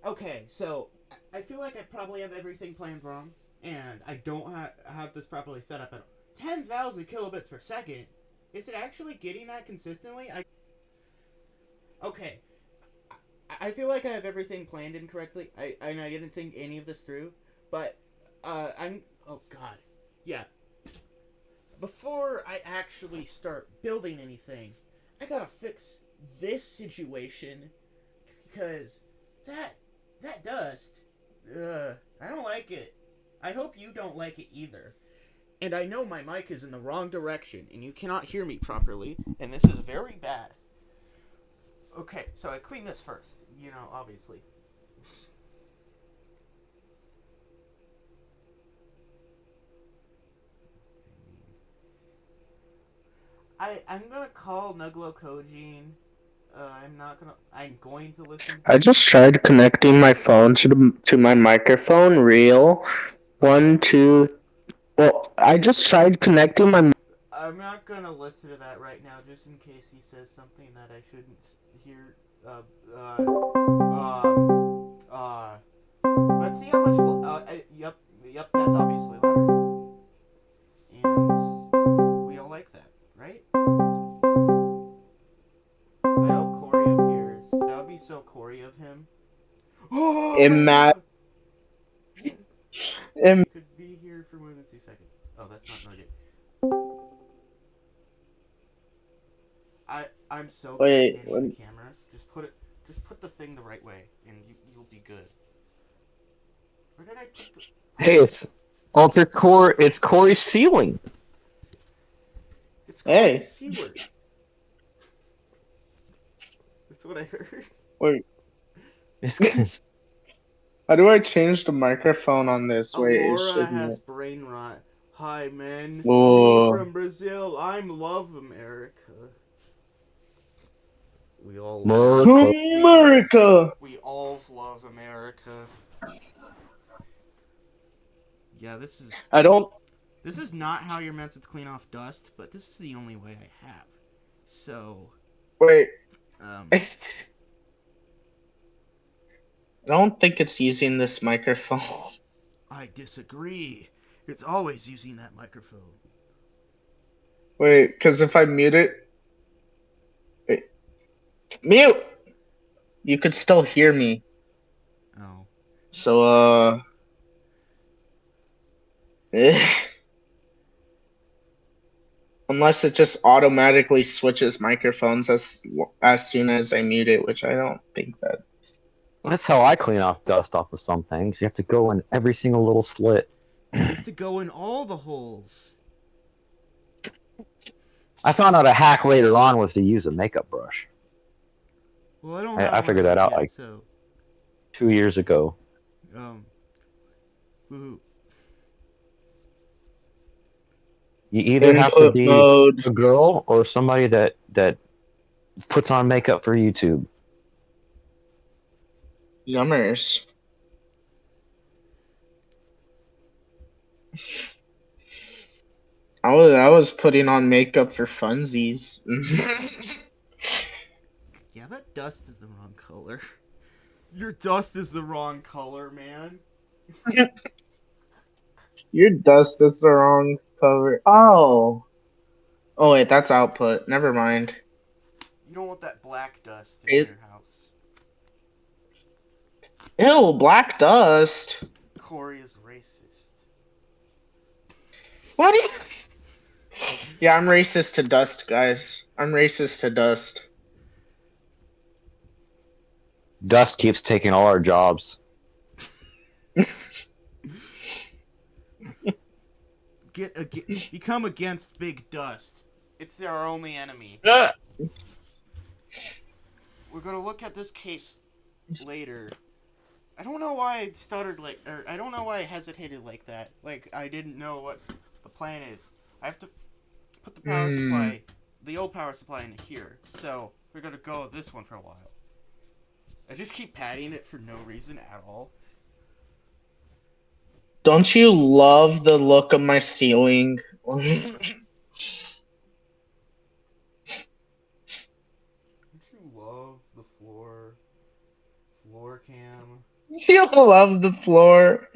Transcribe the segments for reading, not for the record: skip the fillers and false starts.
Okay, so I feel like I probably have everything planned wrong, and I don't have this properly set up at all. 10,000 kilobits per second? Is it actually getting that consistently? Okay, I feel like I have everything planned incorrectly. I didn't think any of this through, but I'm. Oh God, yeah. Before I actually start building anything, I gotta fix this situation because that that dust. I don't like it. I hope you don't like it either. And I know my mic is in the wrong direction, and you cannot hear me properly, and this is very bad. Okay, so I clean this first. Obviously. I'm gonna call Nuglo Kojin. I'm not gonna. I'm going to listen. I just tried connecting my phone to my microphone. Real. Okay. One, two. Well, I just tried connecting my. I'm not gonna listen to that right now, just in case he says something that I shouldn't hear. Uh. Let's see how much. Yep. That's obviously louder, and we all like that, right? I hope Corey appears. That would be so Corey of him. Ima- Oh! im- Could be here for more than 2 seconds. Oh, that's not good. I'm so good at Wait. getting the camera. Just put the thing the right way, and you'll be good. Where did I put the? Hey, it's Alter Core. It's Corey's ceiling. It's Corey Hey. Seward. That's what I heard. Wait. How do I change the microphone on this? Wait, it Alora should. has brain rot. Hi, man. Me Oh, from Brazil. I'm love America. We all love. America. We all. America. We all love America. Yeah, this is. I don't. This is not how you're meant to clean off dust, but this is the only way I have. So, Wait. um, I don't think it's using this microphone. I disagree. It's always using that microphone. Wait, because if I mute it, wait, mute. You could still hear me. Oh. So, eh. Unless it just automatically switches microphones as soon as I mute it, which I don't think that. That's how I clean off dust off of some things. You have to go in every single little slit. You have to go in all the holes. I found out a hack later on was to use a makeup brush. Well, I don't I, have I one of figured that those out yet, like so 2 years ago. um, woohoo. You either have to Input be mode. a girl or somebody that puts on makeup for YouTube. Yummers. I was putting on makeup for funsies. Yeah, that dust is the wrong color. Your dust is the wrong color, man. Your dust is the wrong cover. Oh. Oh wait, that's output. Never mind. You don't want that black dust in It, your house. ew, black dust. Corey is racist. What? Yeah, I'm racist to dust, guys. I'm racist to dust. Dust keeps taking all our jobs. Become against big dust. It's our only enemy. Yeah. We're gonna look at this case later. I don't know why I stuttered or I don't know why I hesitated like that. Like I didn't know what the plan is. I have to put the power Hmm. supply, the old power supply, into here. So we're gonna go with this one for a while. I just keep patting it for no reason at all. Don't you love the look of my ceiling? Don't you love the floor cam? You love the floor.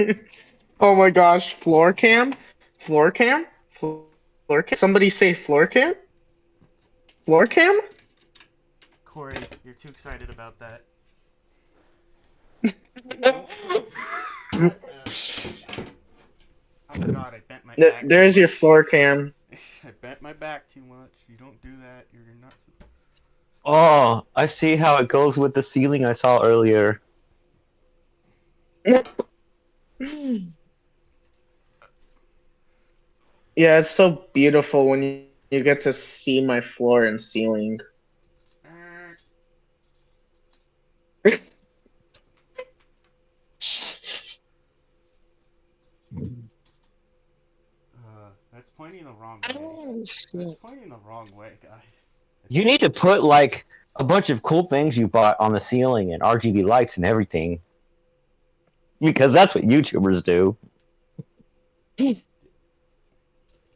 Oh my gosh, floor cam? Floor cam? Floor cam? Somebody say floor cam? Floor cam? Corey, you're too excited about that. Shut up. Oh god, I bent my back too There's your much. floor cam. I bent my back too much. You don't do that. You're not. Oh, I see how it goes with the ceiling I saw earlier. Yeah, it's so beautiful when you get to see my floor and ceiling. That's pointing the wrong way. That's pointing the wrong way, guys. You need to put like a bunch of cool things you bought on the ceiling and RGB lights and everything. Because that's what YouTubers do.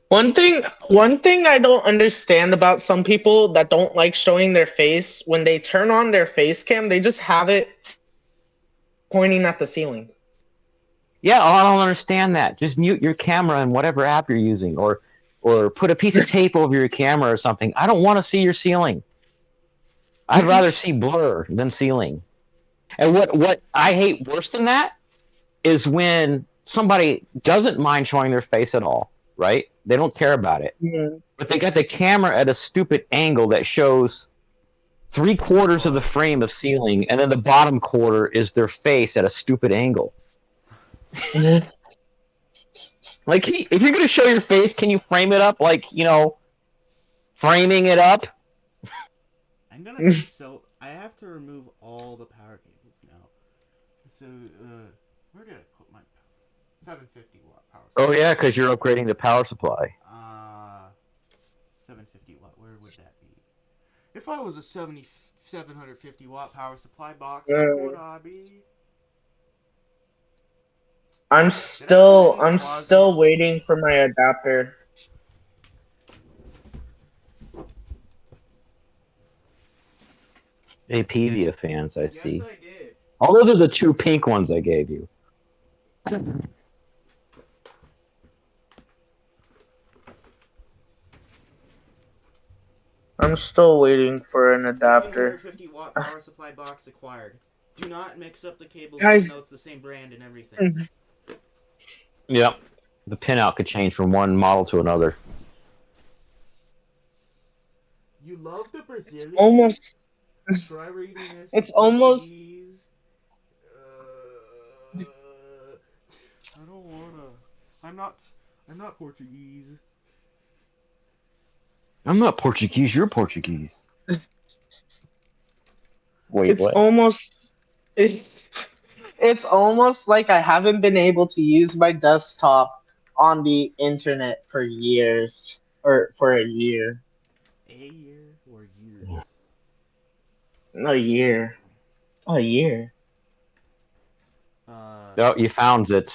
One thing I don't understand about some people that don't like showing their face, when they turn on their face cam, they just have it pointing at the ceiling. Yeah, I don't understand that. Just mute your camera in whatever app you're using, or put a piece of tape over your camera or something. I don't want to see your ceiling. I'd rather see blur than ceiling. And what I hate worse than that is when somebody doesn't mind showing their face at all, right? They don't care about it. Mhm. But they got the camera at a stupid angle that shows 3/4 of the frame of ceiling, and then the bottom quarter is their face at a stupid angle. Like, if you're gonna show your face, can you frame it up like, framing it up? I'm gonna be so. I have to remove all the power cables now. So, where did I put my 750 watt power supply? Oh yeah, because you're upgrading the power supply. 750 watt. Where would that be? If I was a 750 watt power supply box, where would I be? I'm Did I put it still in the I'm closet? still waiting for my adapter. Hey, Pevia fans, I Yes, see. I did. All those are the two pink ones I gave you. I'm still waiting for an adapter. 750 watt power supply box acquired. Do not mix up the cables even though Guys, it's the same brand and everything. Yep. The pinout could change from one model to another. You love the it's Brazilians? almost Try reading this in it's almost Portuguese. I don't wanna. I'm not. I'm not Portuguese. I'm not Portuguese, you're Portuguese. Wait, it's what? almost it, it's almost like I haven't been able to use my desktop on the internet for years or for a year. A year or years? A year. A year. Uh, Oh, you found it.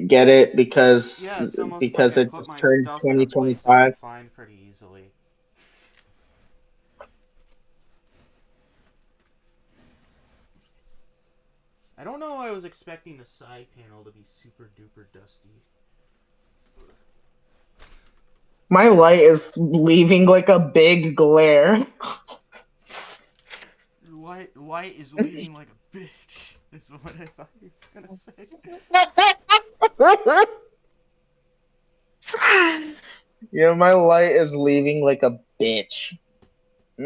Get it yeah, it's almost like because I it put just my turned stuff in a place I can 2025. find pretty easily. I don't know. I was expecting the side panel to be super duper dusty. My light is leaving like a big glare. White is leaving like a bitch. Is what I thought you were gonna say. Yeah, my light is leaving like a bitch. I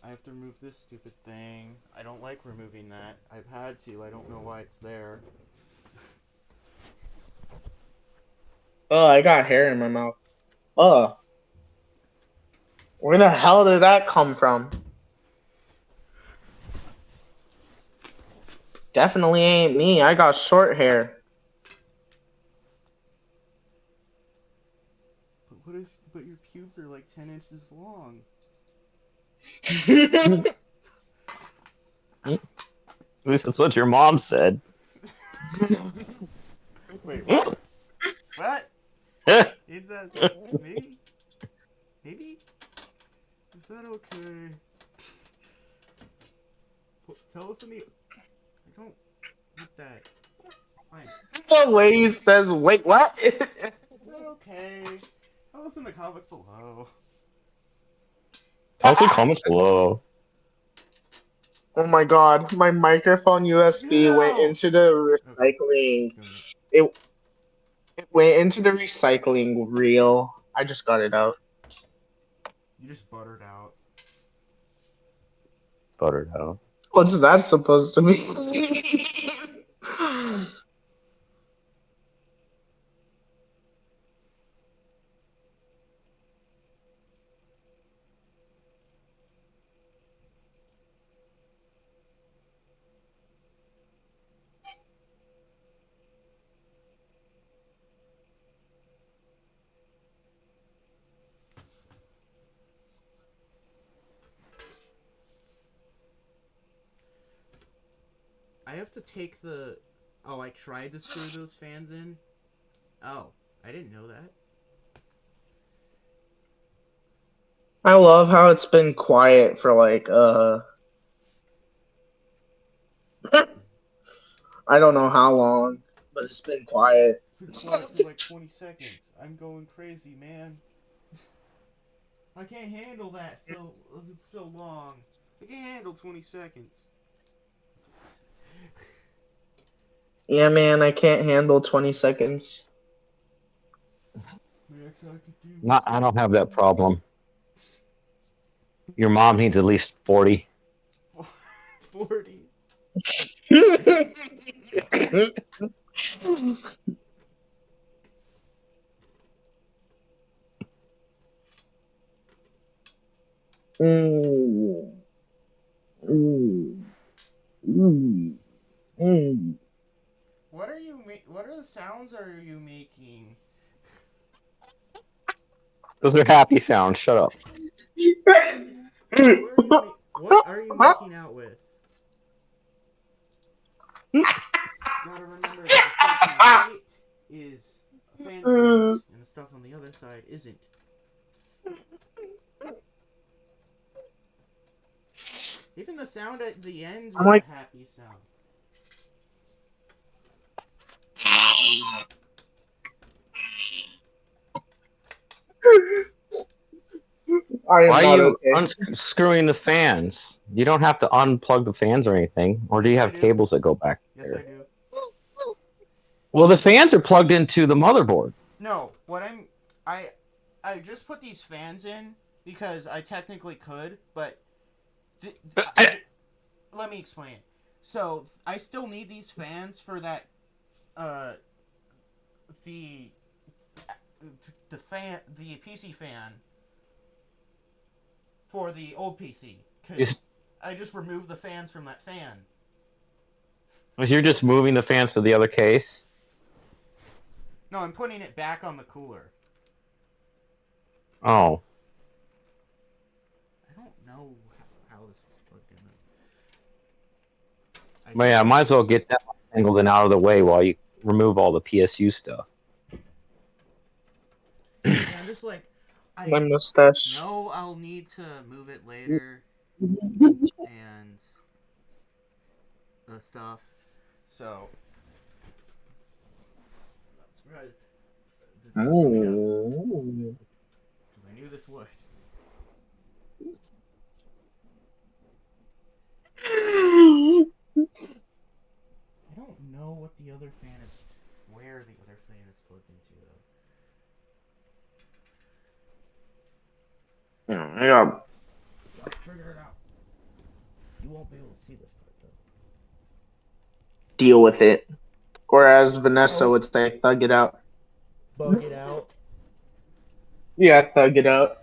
have to remove this stupid thing. I don't like removing that. I've had to. I don't know why it's there. Oh, I got hair in my mouth. Oh, where the hell did that come from? Definitely ain't me. I got short hair. But what if? But your pubes are like 10 inches long. At least that's what your mom said. Wait, what? What? Is that maybe? Maybe? Is that okay? Tell us in the. I don't want that. Fine. The way he says, wait, what? Is that okay? Tell us in the comments below. Also, comments below. Oh my god, my microphone USB went No! into the Okay. recycling. Doing it. It, it went into the recycling reel. I just got it out. You just buttered out. Buttered out. What's that supposed to be? I have to take the. Oh, I tried to screw those fans in. Oh, I didn't know that. I love how it's been quiet for like I don't know how long, but it's been quiet. It's been quiet for like 20 seconds. I'm going crazy, man. I can't handle that so long. I can't handle 20 seconds. Yeah, man, I can't handle 20 seconds. Max, I could do. I don't have that problem. Your mom needs at least 40. 40. Mm. Mm. Mm. Mm. What are the sounds are you making? Those are happy sounds. Shut up. What are you making out with? Gotta remember that the stuff on the right is fan screws, and the stuff on the other side isn't. Even the sound at the end was like, a happy sound. I am Why are not you okay. unscrewing the fans? You don't have to unplug the fans or anything. Or do you Yes, I have do. cables that go back Yes, there? I do. Well, the fans are plugged into the motherboard. No, I just put these fans in because I technically could, but let me explain. So I still need these fans for that. Uh, the the PC fan for the old PC because I just removed the fans from that fan. You're just moving the fans to the other case. No, I'm putting it back on the cooler. Oh. I don't know how this was plugged in. Well, yeah, might as well get that angled and out of the way while you remove all the PSU stuff. Yeah, I'm just like, My mustache. know I'll need to move it later and stuff. So, I'm not surprised this is coming up because I knew this would. I don't know what the other fan is, where the other fan is plugged into though. I got I'll figure it out. You won't be able to see this part though. deal with it. Or as Vanessa would say, thug it out. Bug it out. Yeah, thug it out.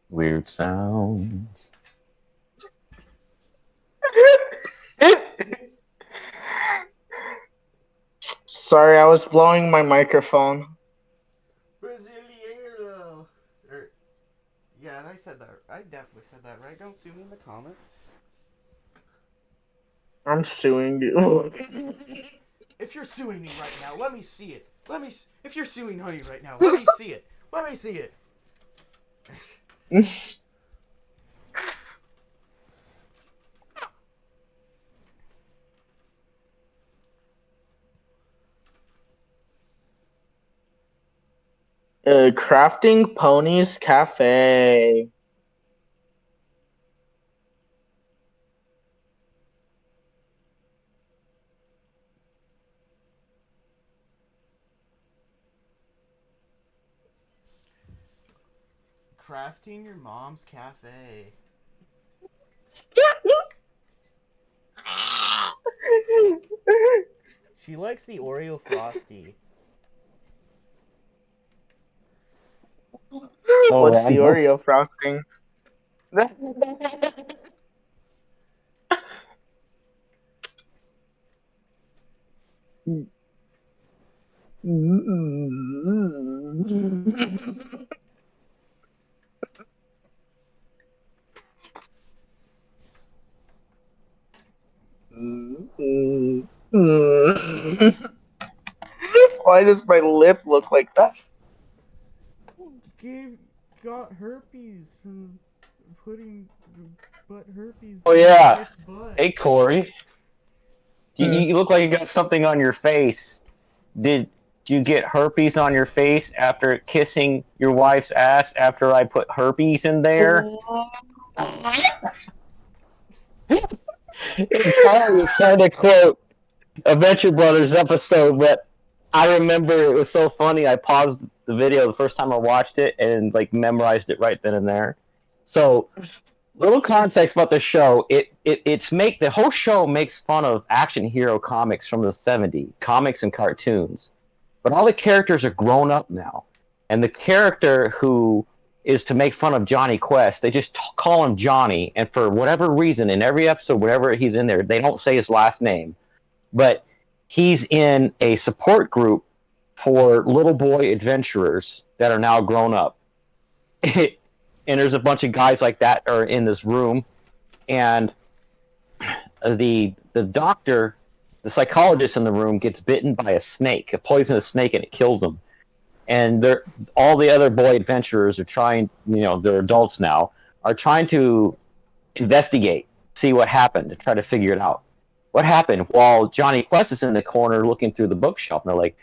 Weird sounds. Sorry, I was blowing my microphone. Brasileiro. Yeah, I said that. I definitely said that right. Don't sue me in the comments. I'm suing you. If you're suing me right now, let me see it. If you're suing Honey right now, let me see it. Let me see it. Crafting Ponies Cafe. Crafting your mom's cafe. She likes the Oreo Frosty. Oh, What's I the know. Oreo frosting? Why does my lip look like that? Got herpes from putting butt herpes Oh in your yeah. wife's butt. Hey Corey, Hmm. you look like you got something on your face. Did you get herpes on your face after kissing your wife's ass after I put herpes in there? It's trying to quote a Venture Brothers episode, but I remember it was so funny. I paused the video the first time I watched it and like memorized it right then and there. So, little context about the show. It's make the whole show makes fun of action hero comics from the '70s, comics and cartoons. But all the characters are grown up now, and the character who is to make fun of Johnny Quest, they just call him Johnny, and for whatever reason, in every episode, whatever he's in there, they don't say his last name, but he's in a support group for little boy adventurers that are now grown up. And there's a bunch of guys like that are in this room, and the doctor, the psychologist in the room, gets bitten by a snake, a poisonous snake, and it kills him. And they're all the other boy adventurers are trying, they're adults now, are trying to investigate, see what happened, and try to figure it out. What happened? While Johnny Quest is in the corner looking through the bookshelf, and they're like,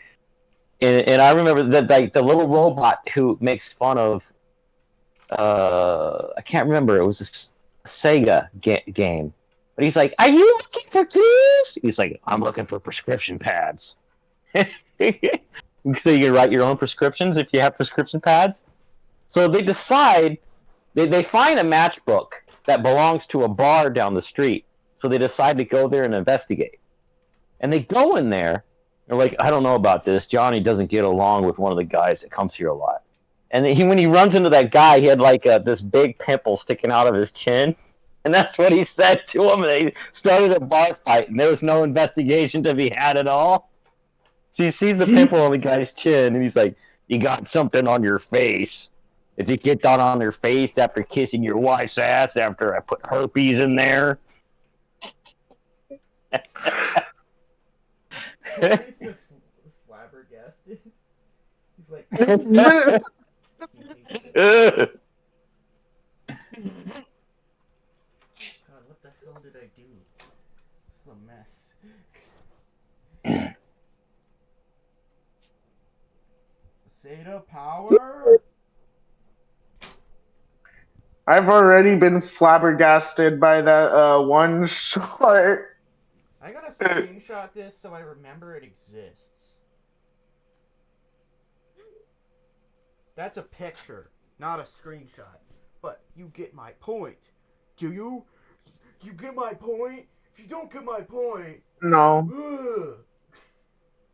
and I remember that like the little robot who makes fun of, I can't remember, it was a Sega game, but he's like, "Are you looking for clues?" He's like, "I'm looking for prescription pads." So you can write your own prescriptions if you have prescription pads. So they decide they find a matchbook that belongs to a bar down the street. So they decide to go there and investigate. And they go in there. They're like, I don't know about this. Johnny doesn't get along with one of the guys that comes here a lot. And when he runs into that guy, he had like this big pimple sticking out of his chin. And that's what he said to him. And they started a bar fight, and there was no investigation to be had at all. So he sees the pimple on the guy's chin, and he's like, "You got something on your face. Did you get that on your face after kissing your wife's ass after I put herpes in there?" Corey's just flabbergasted. He's like, he hates it. God, what the hell did I do? This is a mess. Zeta power? I've already been flabbergasted by that one shot. I gotta screenshot this so I remember it exists. That's a picture, not a screenshot. But you get my point. Do you? You get my point? If you don't get my point, No. ugh,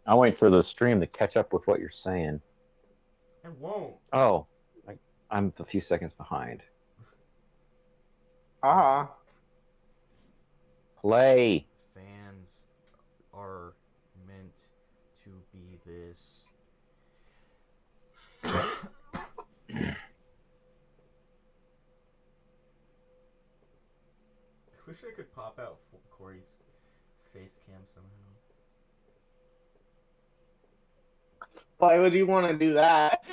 I'll wait for the stream to catch up with what you're saying. I won't. Oh, I'm a few seconds behind. Ah. Play. Fans are meant to wish I could pop out Corey's face cam somehow. Why would you want to do that?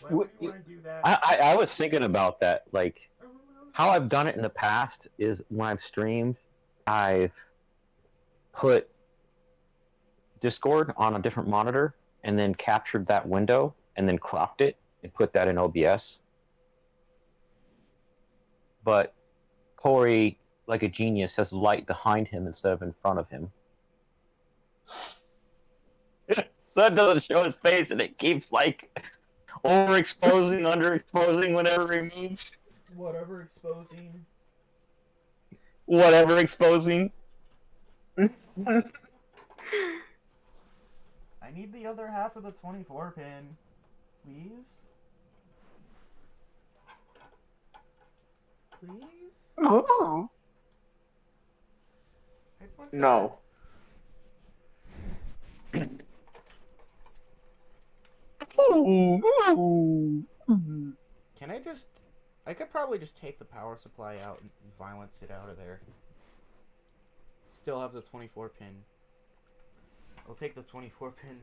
Why would you want to do that? I was thinking about that. Like, how I've done it in the past is when I've streamed, I've put Discord on a different monitor and then captured that window and then cropped it and put that in OBS. But Corey, like a genius, has light behind him instead of in front of him. So that doesn't show his face and it keeps like overexposing, underexposing whenever he moves. Whatever exposing. Whatever exposing. I need the other half of the 24 pin. Please? Please? Oh. No. Can I just... I could probably just take the power supply out and violence it out of there. Still have the 24 pin. I'll take the 24 pin.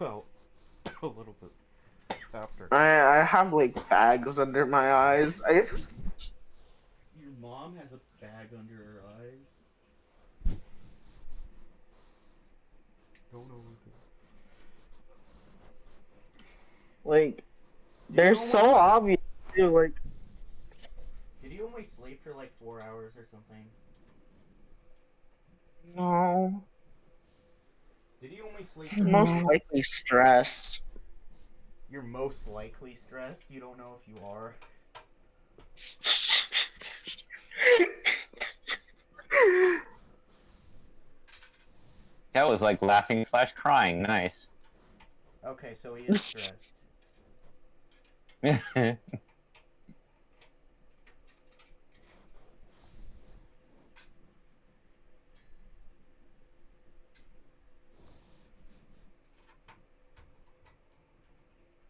Oh, a little bit after. I have like bags under my eyes. Your mom has a bag under her eyes? Don't know. Like, they're so obvious too. Like, did you only sleep for like 4 hours or something? no. Did you only sleep? Most likely stressed. You're most likely stressed. You don't know if you are. That was like laughing / crying. Nice. Okay, so he is stressed.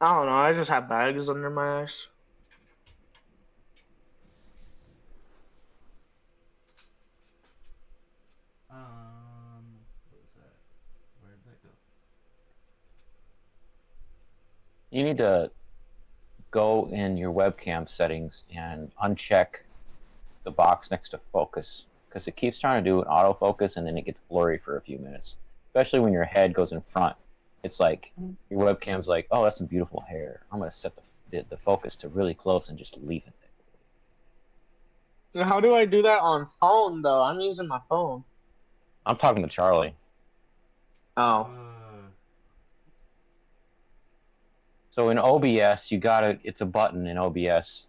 I don't know. I just have bags under my eyes. What was that? Where did that go? You need to go in your webcam settings and uncheck the box next to focus, because it keeps trying to do an autofocus and then it gets blurry for a few minutes, especially when your head goes in front. It's like your webcam's like, oh, that's some beautiful hair. I'm going to set the focus to really close and just leave it there. How do I do that on phone though? I'm using my phone. I'm talking to Charlie. Oh. So in OBS, it's a button in OBS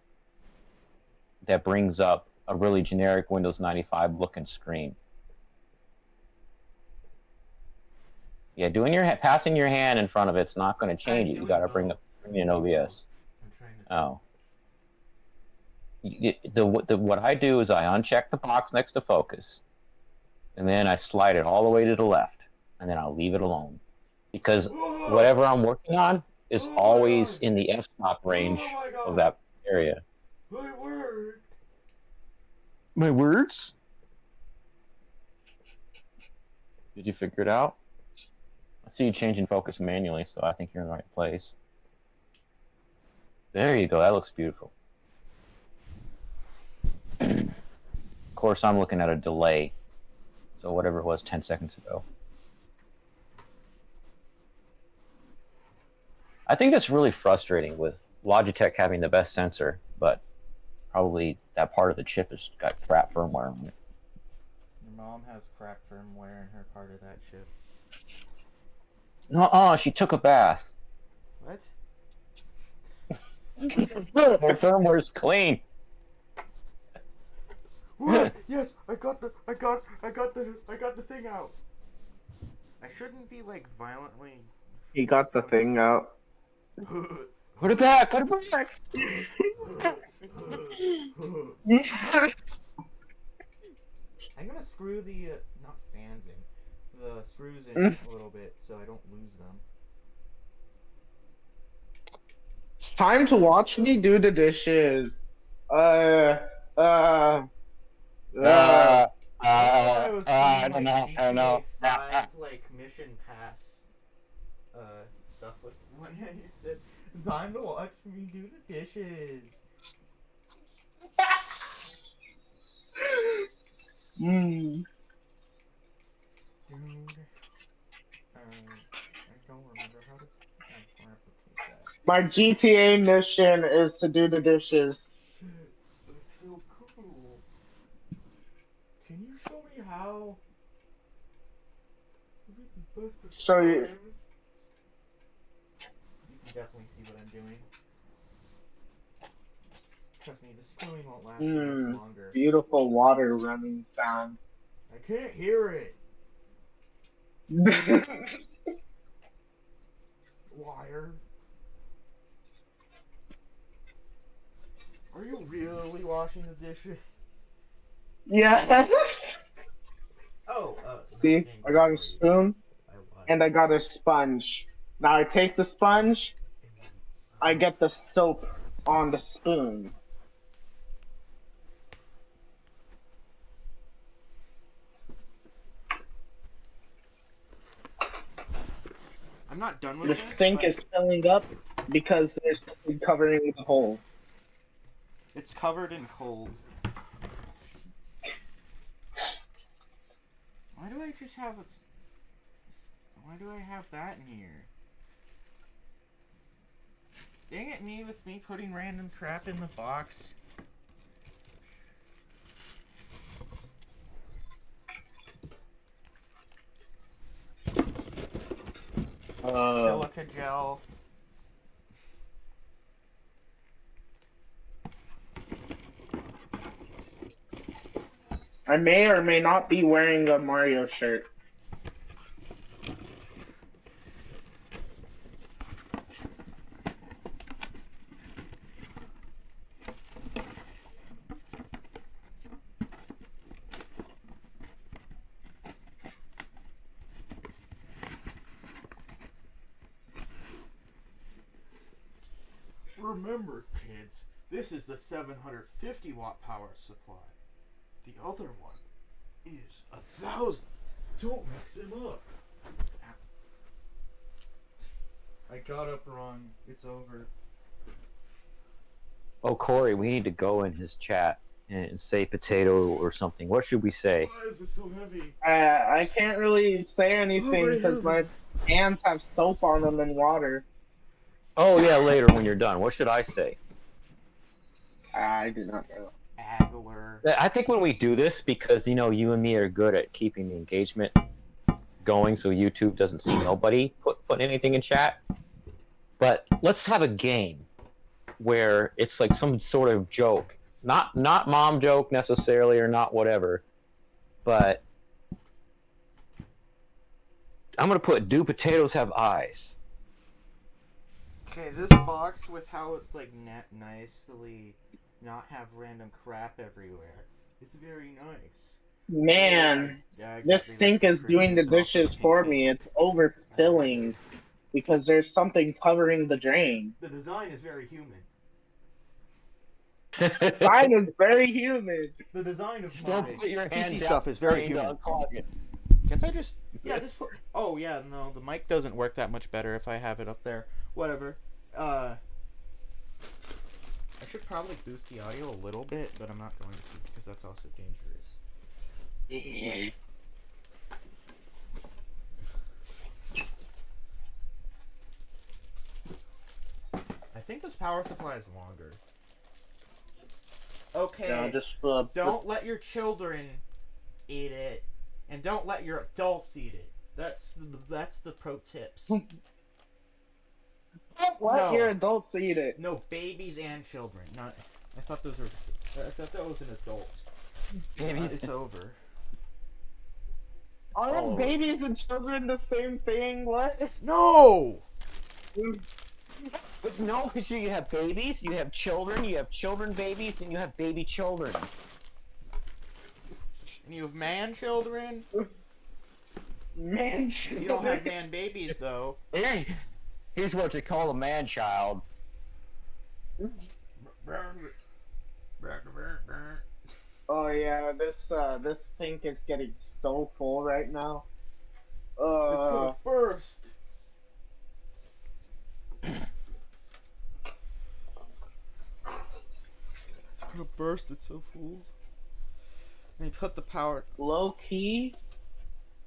that brings up a really generic Windows 95 looking screen. Yeah, passing your hand in front of it's not going to change it. You got to bring in OBS. I'm trying to. Oh. What I do is I uncheck the box next to focus, and then I slide it all the way to the left, and then I'll leave it alone. Because whatever I'm working on is always in the f-stop range of that area. My word! My words? Did you figure it out? I see you changing focus manually, so I think you're in the right place. There you go. That looks beautiful. Of course, I'm looking at a delay. So whatever it was 10 seconds ago. I think that's really frustrating with Logitech having the best sensor, but probably that part of the chip has got crap firmware on it. Your mom has crap firmware in her part of that chip. No, she took a bath. What? Her firmware's clean. What? Yes, I got the thing out. I shouldn't be like violently. He got the thing out. Put it back. Put it back. I'm gonna screw the not fans in, the screws in a little bit so I don't lose them. It's time to watch me do the dishes. Uh, uh, uh. Uh, I thought I was I playing don't like know. I don't know. GTA 5 like mission pass stuff with when he said time to watch me do the dishes. Mm. Dude, I don't remember how to replicate that. My GTA mission is to do the dishes. Shit, that's so cool. Can you show me how? This is the best of Show you. times. You can definitely see what I'm doing. Trust me, the screwing won't last much longer. Beautiful water running sound. I can't hear it. Liar. Are you really washing the dishes? Yes. Oh, See, I got a spoon and I got a sponge. Now I take the sponge, I get the soap on the spoon. I'm not done with The this. sink is filling up because there's something covering the hole. It's covered in cold. Why do I just have why do I have that in here? Dang it, me with me putting random crap in the box. Silica gel. I may or may not be wearing a Mario shirt. Remember, kids, this is the 750 watt power supply. The other one is 1,000. Don't mix them up. I got up wrong. It's over. Oh, Corey, we need to go in his chat and say potato or something. What should we say? Why is it so heavy? I can't really say anything because my hands have soap on them and water. Oh, yeah, later when you're done. What should I say? I do not know. Agler. I think when we do this, because, you know, you and me are good at keeping the engagement going so YouTube doesn't see nobody put anything in chat. But let's have a game where it's like some sort of joke. Not mom joke necessarily or not whatever, but I'm going to put, do potatoes have eyes? Okay, this box with how it's like nicely not have random crap everywhere. It's very nice. Man, this sink is doing the dishes for me. It's overfilling because there's something covering the drain. The design is very human. Mine is very human. The design of Don't my put your hand PC down stuff is very trying to human. unclog it. Can't I just... Yeah, just put... Oh, yeah, no, the mic doesn't work that much better if I have it up there. Whatever. I should probably boost the audio a little bit, but I'm not going to because that's also dangerous. I think this power supply is longer. Okay. Yeah, just don't let your children eat it, and don't let your adults eat it. That's the pro tips. Let your adults eat it. No, babies and children. Not. I thought those were. I thought that was an adult. Babies. It's over. Aren't babies and children the same thing? What? No. But no, because you have babies, you have children babies, and you have baby children. And you have man children. Man children. You don't have man babies though. Here's what you call a man child. this sink is getting so full right now. It's gonna burst. It's gonna burst. It's so full. And you put the power. Low key,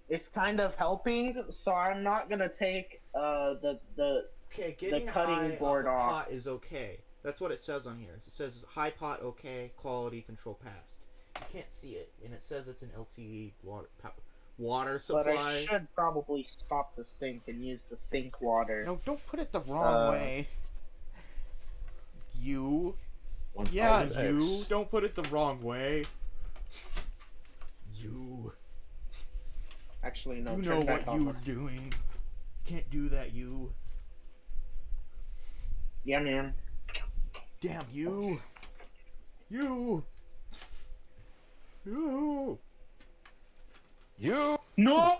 it's kind of helping. So I'm not gonna take Okay, getting cutting high board off a off. pot is okay. That's what it says on here. It says high pot okay, quality control passed. You can't see it, and it says it's an LTE water supply. But I should probably stop the sink and use the sink water. No, don't put it the wrong way. You. 1000X. Yeah, you. Don't put it the wrong way. You. Actually, no. You turn know back what on you're doing. Can't do that, you. Yeah, man. Damn you. You. You. You. No.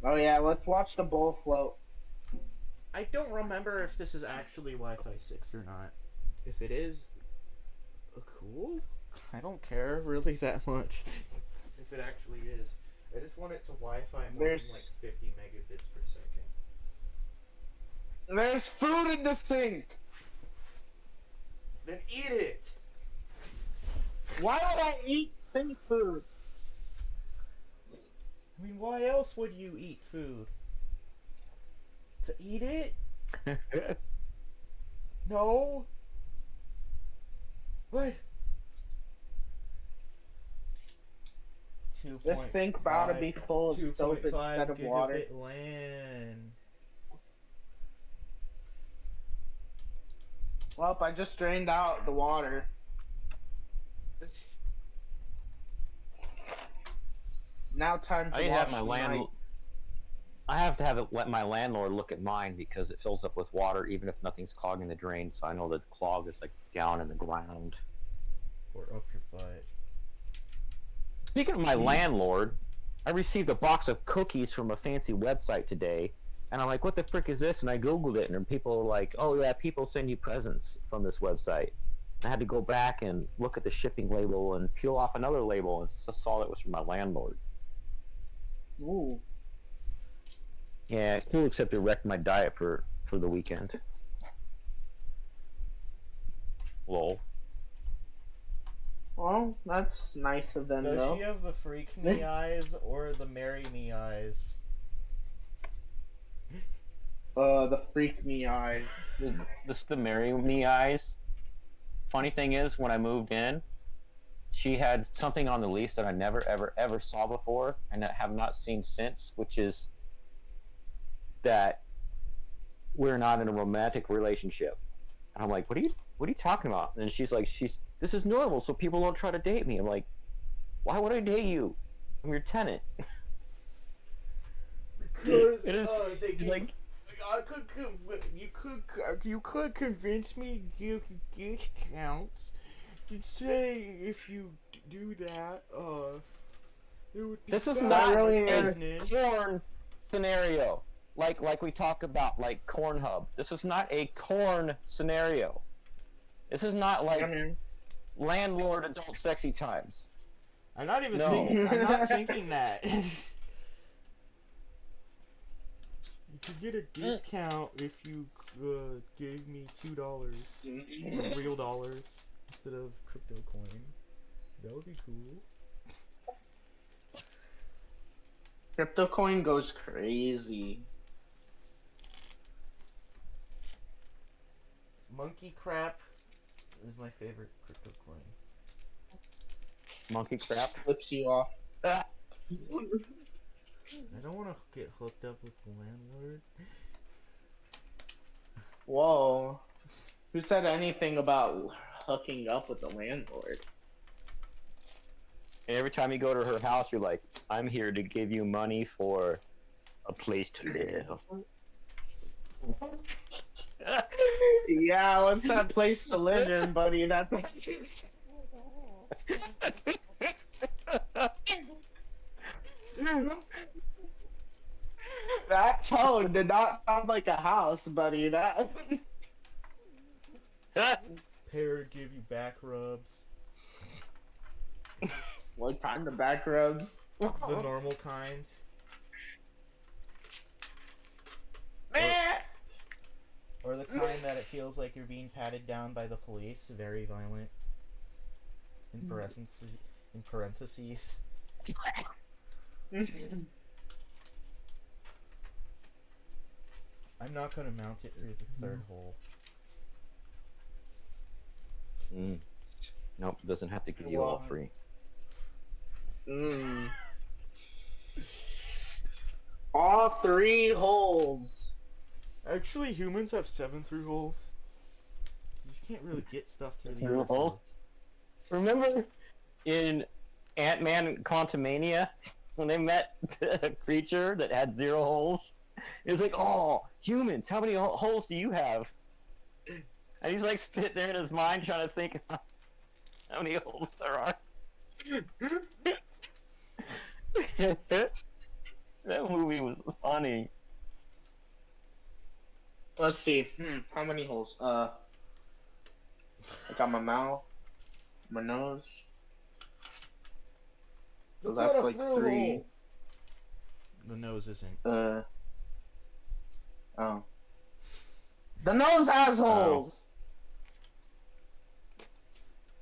Oh yeah, let's watch the bowl float. I don't remember if this is actually Wi-Fi 6 or not. If it is, cool. I don't care really that much. If it actually is. I just want it to Wi-Fi more than like 50 megabits per second. There's food in the sink. Then eat it! Why would I eat sink food? I mean, why else would you eat food? To eat it? No? What? This sink about to be full of soap instead of water. LAN. Well, I just drained out the water. Now time to I wash have my the land. night. I have to have it, let my landlord look at mine because it fills up with water even if nothing's clogging the drain. So I know the clog is like down in the ground. Or up your butt. Speaking of my landlord, I received a box of cookies from a fancy website today, and I'm like, "What the frick is this?" And I googled it, and people were like, "Oh yeah, people send you presents from this website." I had to go back and look at the shipping label and peel off another label and saw that it was from my landlord. Ooh. Yeah, cool, except it wrecked my diet for the weekend. Lol. Well, that's nice of them, Does though. she have the freak me eyes or the marry me eyes? The freak me eyes. This is the marry me eyes. Funny thing is, when I moved in, she had something on the lease that I never, ever, ever saw before, and I have not seen since, which is that we're not in a romantic relationship. And I'm like, what are you talking about? And she's like, this is normal, so people don't try to date me. I'm like, why would I date you? I'm your tenant. Because it's like, you could convince me to give discounts. You'd say if you do that, it would be this is bad not really for a business. corn scenario. Like we talk about, like Cornhub. This is not a corn scenario. This is not like landlord adult sexy times. I'm not even No. thinking. I'm not thinking that. You could get a discount if you gave me $2, real dollars, instead of crypto coin. That would be cool. Crypto coin goes crazy. Monkey crap is my favorite crypto coin. Monkey crap. Flips you off. Ah. I don't want to get hooked up with the landlord. Whoa. Who said anything about hooking up with the landlord? Every time you go to her house, you're like, I'm here to give you money for a place to live. Yeah, what's that place to live in, buddy? That That tone did not sound like a house, buddy. That Pair give you back rubs. What kind of back rubs? The normal kind. Meh. Or the kind that it feels like you're being patted down by the police. Very violent. In parentheses. In parentheses. I'm not gonna mount it through the third hole. Nope, doesn't have to give you all three. All three holes. Actually, humans have 7 through holes. You just can't really get stuff through the Through other 4. holes? Remember in Ant-Man Quantumania when they met a creature that had 0 holes? It was like, oh, humans, how many holes do you have? And he's like sitting there in his mind trying to think how many holes there are. That movie was funny. Let's see. How many holes? I got my mouth, my nose. So that's not a like through 3. hole. The nose isn't. Oh. The nose has holes.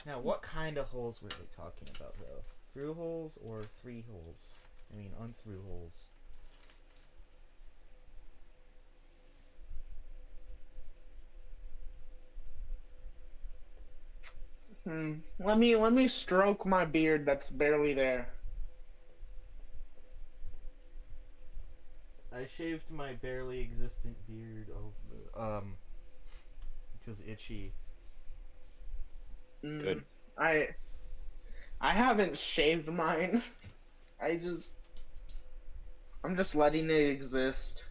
Now, what kind of holes were they talking about, though? Through holes or 3 holes? I mean, unthrough holes. Let me stroke my beard that's barely there. I shaved my barely existent beard, because itchy. Good. I haven't shaved mine. I'm just letting it exist.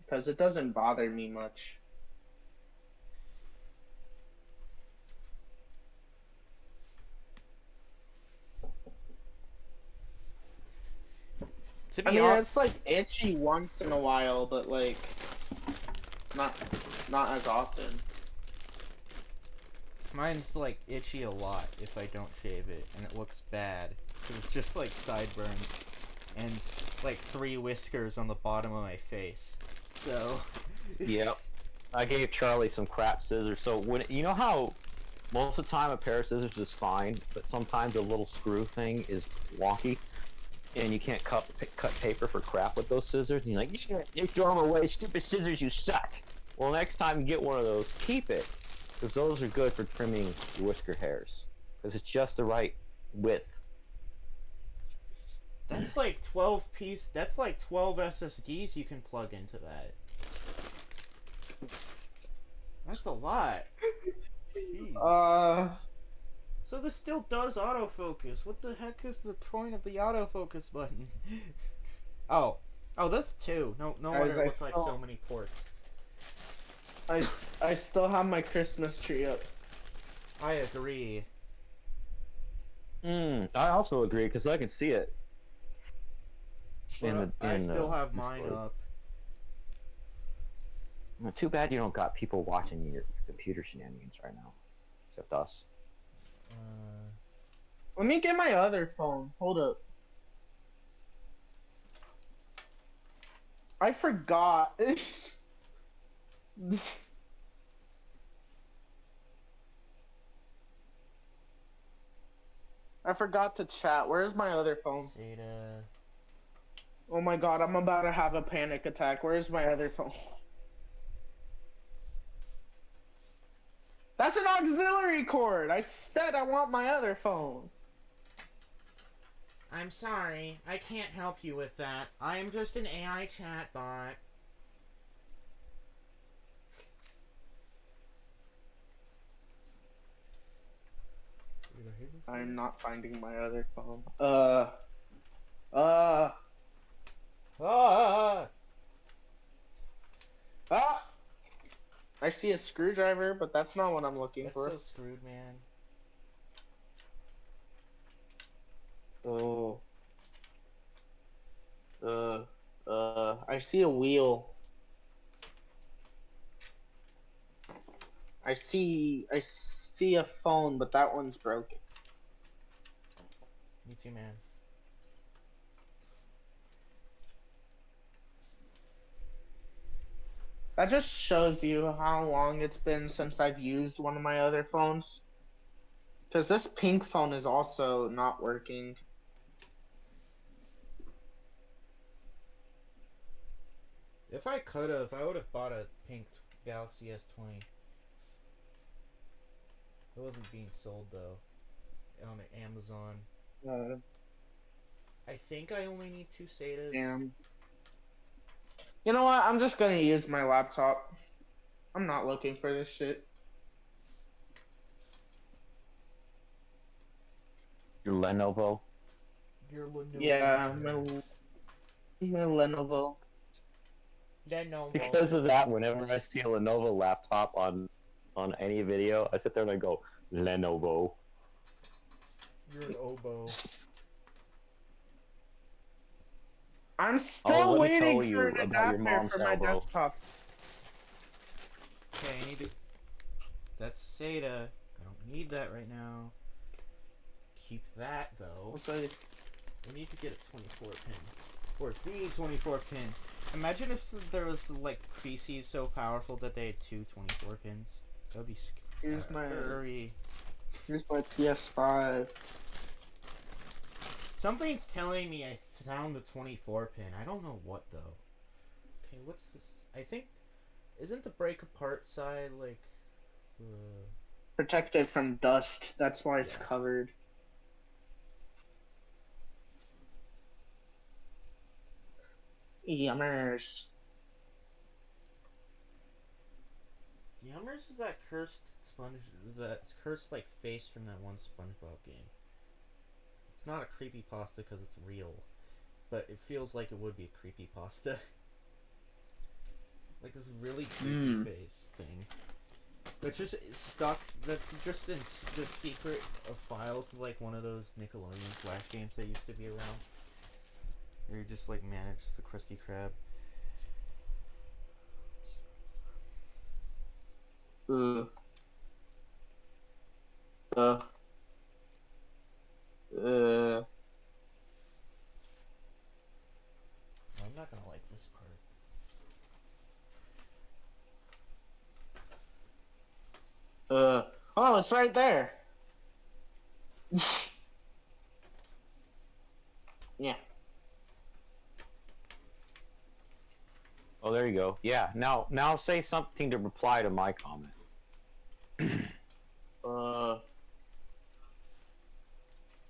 Because it doesn't bother me much. I mean, it's like itchy once in a while, but like not as often. Mine's like itchy a lot if I don't shave it, and it looks bad. It's just like sideburns and like 3 whiskers on the bottom of my face. So. Yep. I gave Charlie some crap scissors. So when you know how most of the time a pair of scissors is fine, but sometimes a little screw thing is wonky, and you can't cut paper for crap with those scissors. And you're like, you throw them away, stupid scissors, you suck. Well, next time you get one of those, keep it, because those are good for trimming your whisker hairs, because it's just the right width. That's like 12 piece. That's like 12 SSDs you can plug into that. That's a lot. Jeez. So this still does autofocus. What the heck is the point of the autofocus button? Oh, that's 2. No wonder it looks like so many ports. I still have my Christmas tree up. I agree. I also agree because I can see it. I still have mine up. Well, too bad you don't got people watching your computer shenanigans right now, except us. Let me get my other phone. Hold up. I forgot. I forgot to chat. Where's my other phone? Zeta. Oh my god, I'm about to have a panic attack. Where's my other phone? That's an auxiliary cord! I said I want my other phone. I'm sorry. I can't help you with that. I am just an AI chatbot. I'm not finding my other phone. I see a screwdriver, but that's not what I'm looking for. That's so screwed, man. I see a wheel. I see a phone, but that one's broken. Me too, man. That just shows you how long it's been since I've used one of my other phones. Because this pink phone is also not working. If I I would have bought a pink Galaxy S20. It wasn't being sold though on Amazon. Uh, I think I only need 2 SATAs. Damn. You know what? I'm just gonna use my laptop. I'm not looking for this shit. Your Lenovo. Your Lenovo. Yeah, my Lenovo. Lenovo. Because of that, whenever I see a Lenovo laptop on any video, I sit there and I go, Lenovo. You're an oboe. I'm Oh, still let me waiting tell for you an about your adapter mom's for my elbow. desktop. Okay, I need to. That's SATA. I don't need that right now. Keep that though. We need to get a 24 pin. Or the 24 pin. Imagine if there was like PCs so powerful that they had 2 24 pins. That would be scary. Here's my PS5. Something's telling me I found the 24 pin. I don't know what though. Okay, what's this? I think isn't the break apart side like Protected from dust. That's why it's Yeah. covered. Yummers. Yummers is that cursed that cursed like face from that one SpongeBob game. It's not a creepypasta because it's real, but it feels like it would be a creepypasta. Like this really creepy face thing. That's just stuck. That's just in the secret of files, like one of those Nickelodeon Flash games that used to be around, where you just like manage the Krusty Krab. Uh. Uh. I'm not gonna like this part. Oh, it's right there. Yeah. Oh, there you go. Yeah. Now say something to reply to my comment.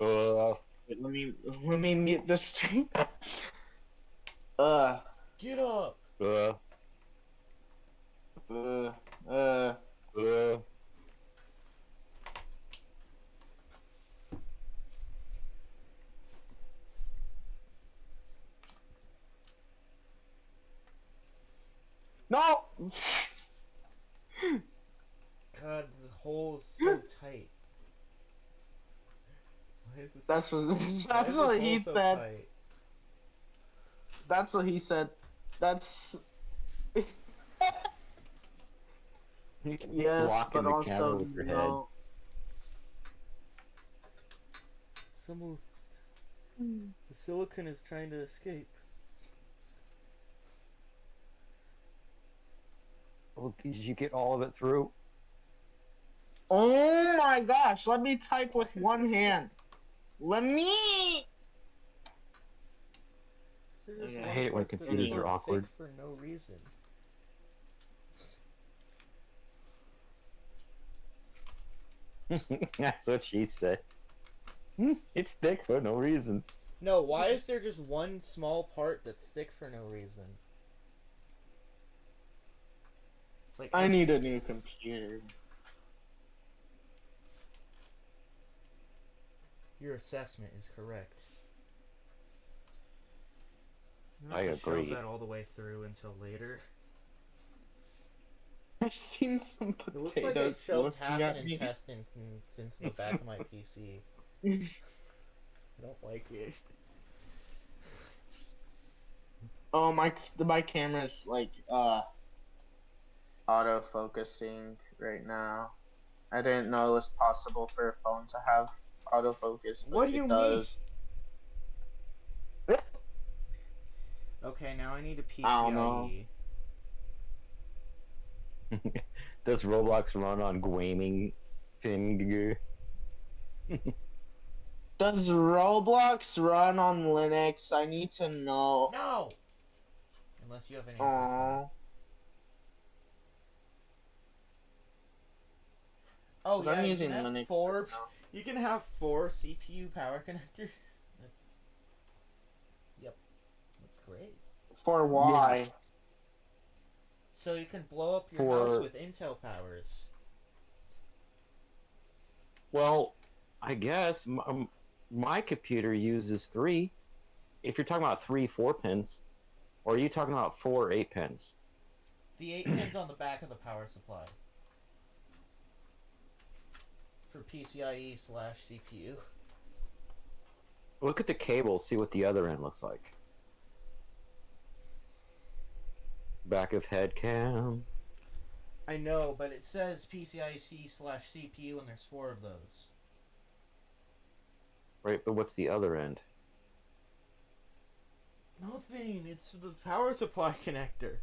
Wait, let me mute this stream. Get up! uh, uh, uh. No. God, the hole is so tight. Why is this? That's what Why that's is what this he hole so said. tight? That's what he said. That's You keep yes, blocking but the camera also with your head. no. Someone's. The silicon is trying to escape. Oh, did you get all of it through? Oh my gosh! Let me type with Why is one this hand. Let me. There's Okay. I hate it when part that's computers so are awkward. thick for no reason. That's what she said. It's thick for no reason. No, why is there just one small part that's thick for no reason? Like I need a new computer. Your assessment is correct. I'm I not gonna agree. shove that all the way through until later. I've seen some It looks like I potatoes shoved half looking an at me. intestine into the back of my PC. I don't like it. Oh my camera's like autofocusing right now. I didn't know it was possible for a phone to have autofocus, but What do you it mean? does. Okay, now I need a I don't know. PCIe. Does Roblox run on gaming thing? Does Roblox run on Linux? I need to know. No! Unless you have an Android phone. Oh, Oh because I'm yeah, you can using have Linux right four. now. You can have 4 CPU power connectors. That's yep. That's great. For why? Yes. So you can blow up your house For with Intel powers. well, I guess my computer uses 3. If you're talking about 3 4 pins, or are you talking about 4 8 pins? The 8 pins on the back of the power supply. For PCIe slash CPU. Look at the cable, see what the other end looks like. Back of head cam. I know, but it says PCIe slash CPU and there's 4 of those. Right, but what's the other end? Nothing. It's the power supply connector.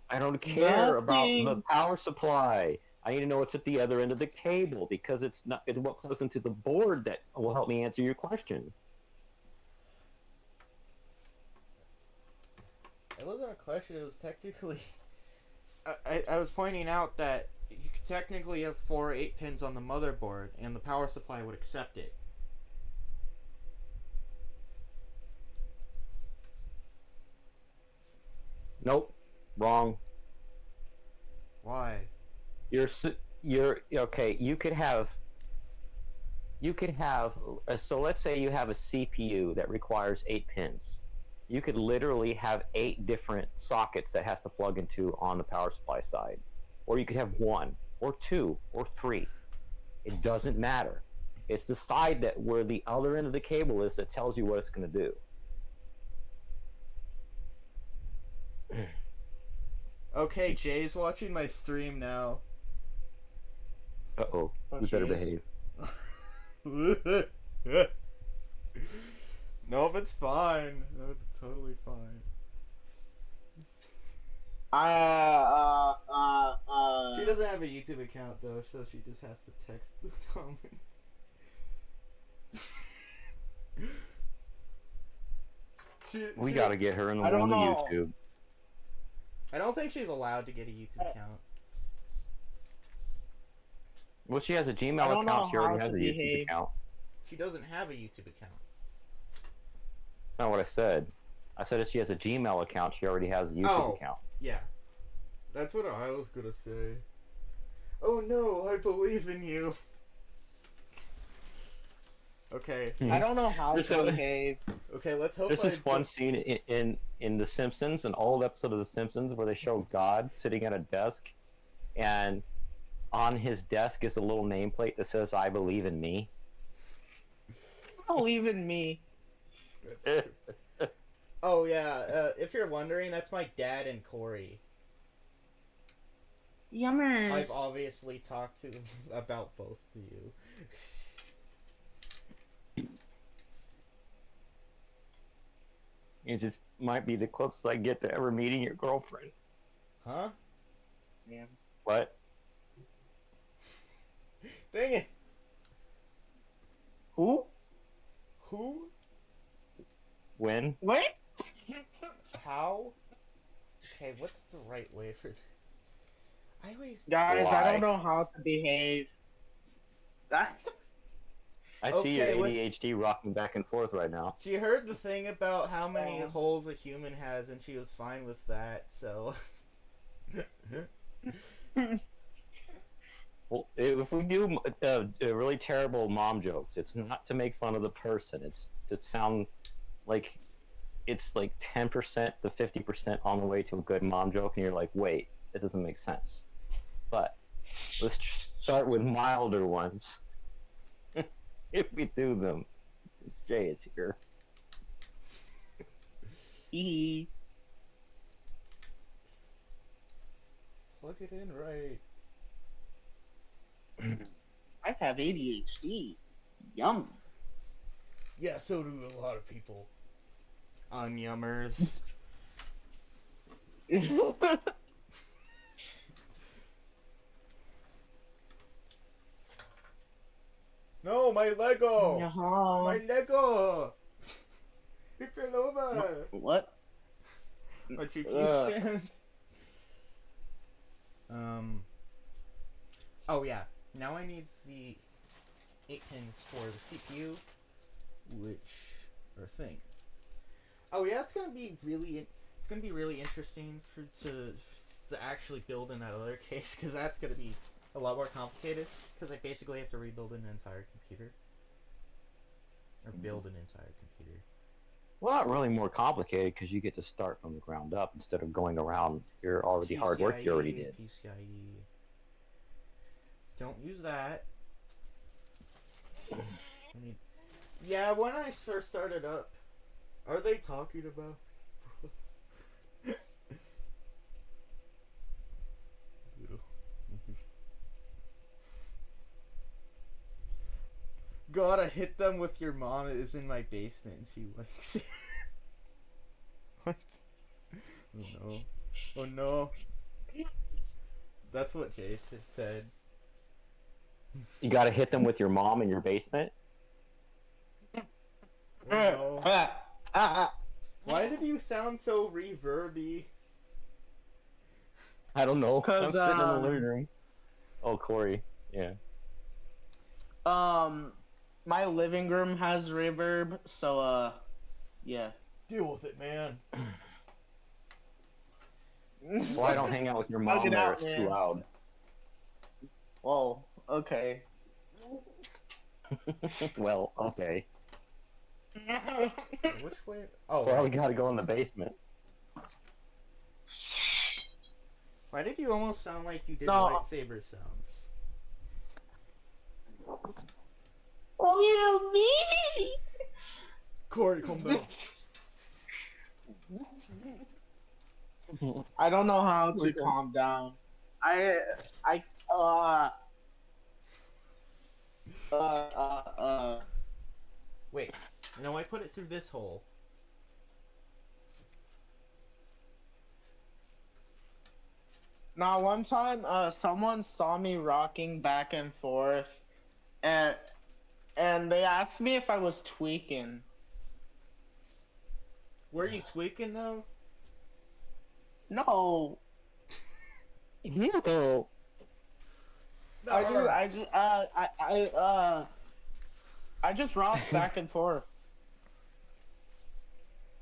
I don't care about the Nothing. power supply. I need to know what's at the other end of the cable because it's what plugs into the board that will help me answer your question. It wasn't a question. It was technically. I was pointing out that you could technically have 4 8 pins on the motherboard, and the power supply would accept it. Nope, wrong. Why? You're okay. You could have so let's say you have a CPU that requires 8 pins. You could literally have 8 different sockets that has to plug into on the power supply side, or you could have 1 or 2 or 3. It doesn't matter. It's the side that where the other end of the cable is that tells you what it's going to do. Okay, Jay's watching my stream now. Uh-oh. Oh, You better jeez. behave. No, it's fine. No, it's totally fine. She doesn't have a YouTube account though, so she just has to text the comments. We got to get her in the I don't world of know. YouTube. I don't think she's allowed to get a YouTube account. Well, she has a I Gmail don't know account. She already how has to a YouTube behave. account. She doesn't have a YouTube account. That's not what I said. I said if she has a Gmail account, she already has a YouTube account. Yeah. That's what I was gonna say. Oh no, I believe in you. Okay. I don't know how There's to a- behave. Okay, let's hope There's this I one don't- scene in The Simpsons, an old episode of The Simpsons, where they show God sitting at a desk, and on his desk is a little nameplate that says "I believe in me." Believe in me. That's true. Oh yeah, if you're wondering, that's my dad and Corey. Yummers. I've obviously talked to about both of you. It just might be the closest I get to ever meeting your girlfriend. Huh? Yeah. What? Dang it! Who? Who? When? What? How? Okay, what's the right way for this? I always. Guys, I Why? don't know how to behave. That's. I see your Okay, what- ADHD rocking back and forth right now. She heard the thing about how many Oh. holes a human has, and she was fine with that. So. Well, if we do really terrible mom jokes, it's not to make fun of the person. It's to sound like it's like 10% to 50% on the way to a good mom joke, and you're like, wait, that doesn't make sense. But let's start with milder ones. If we do them, since Jay is here. E. Plug plug it in right. I have ADHD. Yum. Yeah, so do a lot of people. On Yummers. No, my Lego! My Lego! It fell over! What? My GPU stands. Oh yeah. Now I need the 8 pins for the CPU, which are a thing. Oh yeah, it's gonna be really interesting to actually build in that other case, because that's gonna be a lot more complicated. Because I basically have to rebuild an entire computer, or build an entire computer. Well, not really more complicated because you get to start from the ground up instead of going around your already hard work you already did. PCIe. Don't use that. Yeah, when I first started up, are they talking about? Gotta hit them with your mom is in my basement and she likes it. What? Oh no. Oh no. That's what Jason said. You got to hit them with your mom in your basement. Oh no. Why did you sound so reverby? I don't know. I'm 'Cause, sitting in the living room. Oh, Corey. Yeah. My living room has reverb, so yeah. Deal with it, man. Well, I don't hang out with your Hug mom it there. out, It's too man. loud. Whoa. Okay. Well, okay. Which way? Oh, Well, we right. got to go in the basement. Why did you almost sound like you did No. lightsaber sounds? Oh, you me? Corey, calm down. I don't know how to calm down. I Wait. No, I put it through this hole. Now one time, someone saw me rocking back and forth, and they asked me if I was tweaking. Were you tweaking though? No, No. I just rock back and forth.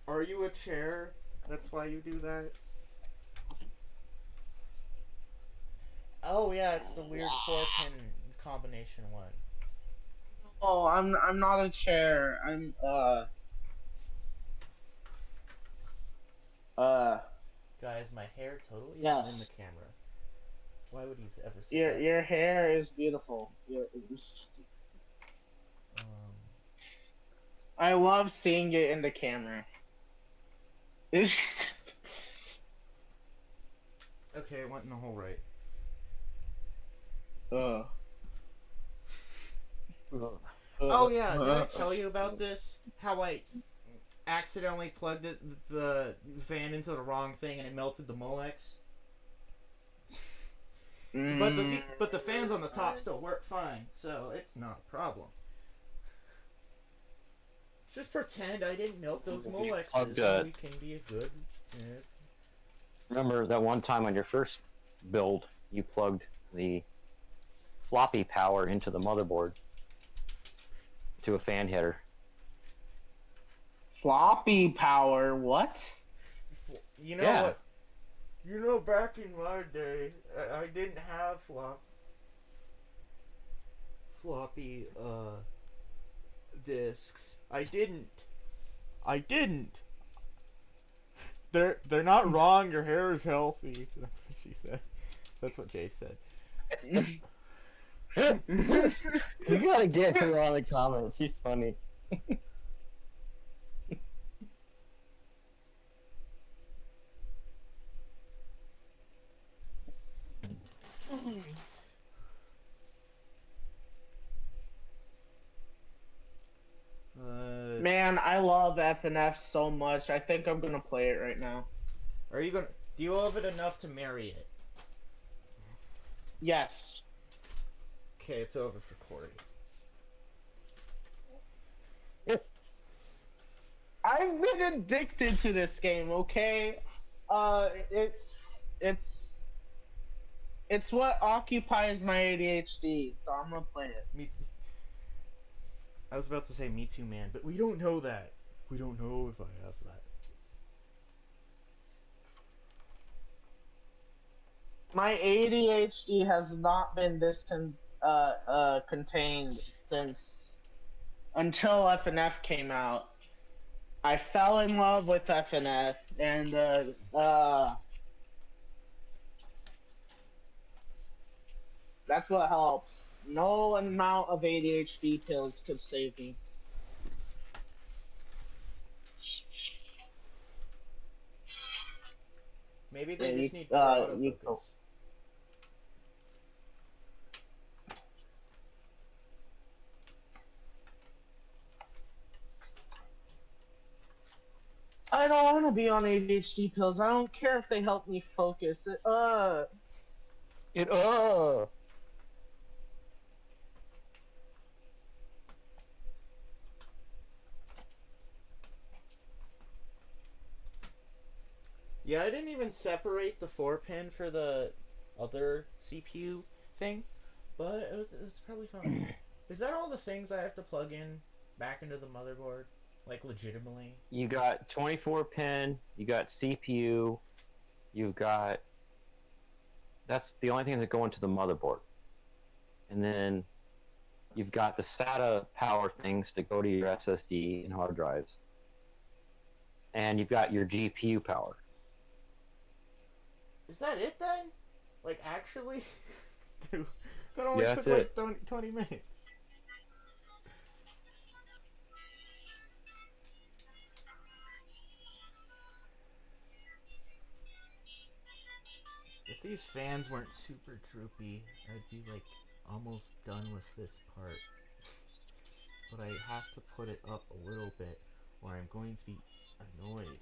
Are you a chair? That's why you do that? Oh yeah, it's the weird 4-pin combination one. Oh, I'm not a chair. I'm Guys, my hair totally Yes. isn't in the camera. Why would you ever say that? your hair is beautiful. I love seeing it in the camera. Okay, it went in the hole right. Oh yeah, did I tell you about this? How I accidentally plugged the fan into the wrong thing and it melted the Molex? But the fans on the top still work fine, so it's not a problem. Just pretend I didn't melt those Molexes and we can be a good... Yeah, Remember that one time on your first build, you plugged the floppy power into the motherboard to a fan header. Floppy power, what? You know Yeah. what? You know, back in my day, I didn't have floppy discs. I didn't. They're not wrong. Your hair is healthy. That's what she said. That's what Jay said. You gotta get her on the comments. She's funny. Man, I love FNF so much. I think I'm gonna play it right now. Are you gonna? Do you love it enough to marry it? Yes. Okay, it's over for Corey. I've been addicted to this game, okay? It's what occupies my ADHD, so I'm gonna play it. Me too. I was about to say me too, man, but we don't know that. We don't know if I have that. My ADHD has not been this contained since until FNF came out. I fell in love with FNF, and that's what helps. No amount of ADHD pills could save me. Maybe Yeah, they just need better you autofocus. I don't want to be on ADHD pills. I don't care if they help me focus. It Yeah, I didn't even separate the 4-pin for the other CPU thing, but it's probably fine. Is that all the things I have to plug in back into the motherboard? Like, legitimately? You got 24 pin, you got CPU, you've got. That's the only things that go into the motherboard. And then you've got the SATA power things to go to your SSD and hard drives. And you've got your GPU power. Is that it then? Like, actually? That only Yeah, took that's like 20 minutes. If these fans weren't super droopy, I'd be like almost done with this part. But I have to put it up a little bit or I'm going to be annoyed.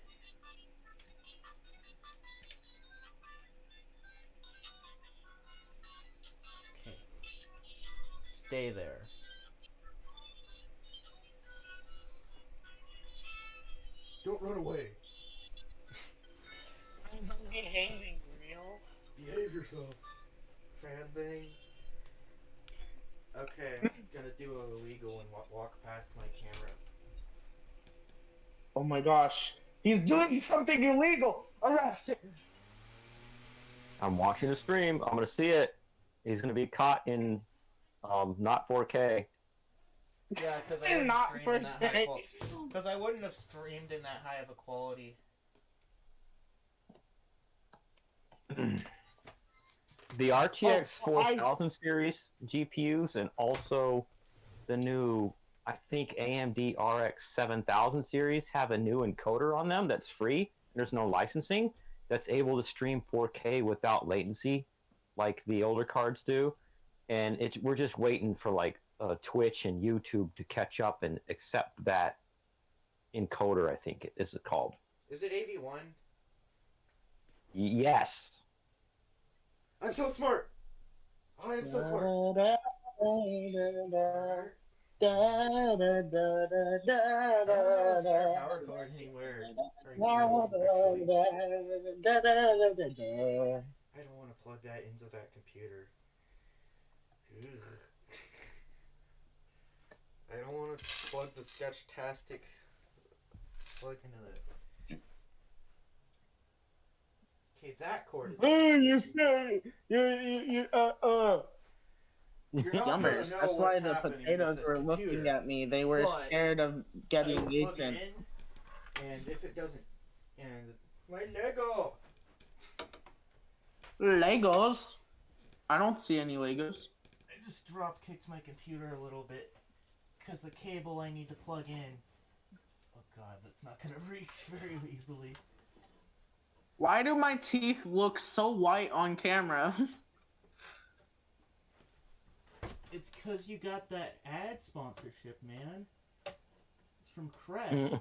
Okay. Stay there. Don't run away. I'm behaving real. Behave yourself. Fan thing. Okay, I'm gonna do a illegal and walk past my camera. Oh my gosh. He's doing something illegal! Arrest him! I'm watching the stream. I'm going to see it. He's going to be caught in not 4K. Yeah, because I wouldn't Not stream for in that high quality. Because I wouldn't have streamed in that high of a quality. The RTX 4000 series GPUs and also the new, I think, AMD RX 7000 series have a new encoder on them that's free. There's no licensing that's able to stream 4K without latency like the older cards do. And we're just waiting for like Twitch and YouTube to catch up and accept that encoder, I think it is called. Is it AV1? Yes. I'm so smart! I am so smart! Da, da, da, da, da, da, I don't have a spare da, power cord anywhere. Or da, actually, da, da, da. I don't want to plug that into that computer. Ugh. I don't want to plug the Sketchtastic plug into that. Okay, that cord is. Oh, you say you You're not gonna Yummers. know That's what's why the happening with potatoes this were computer, looking at me. They were but scared of I getting plug eaten. it in, and if it doesn't, and my Lego. Legos? I don't see any Legos. I just drop kicked my computer a little bit because the cable I need to plug in. Oh god, that's not gonna reach very easily. Why do my teeth look so white on camera? It's because you got that ad sponsorship, man. from Crest.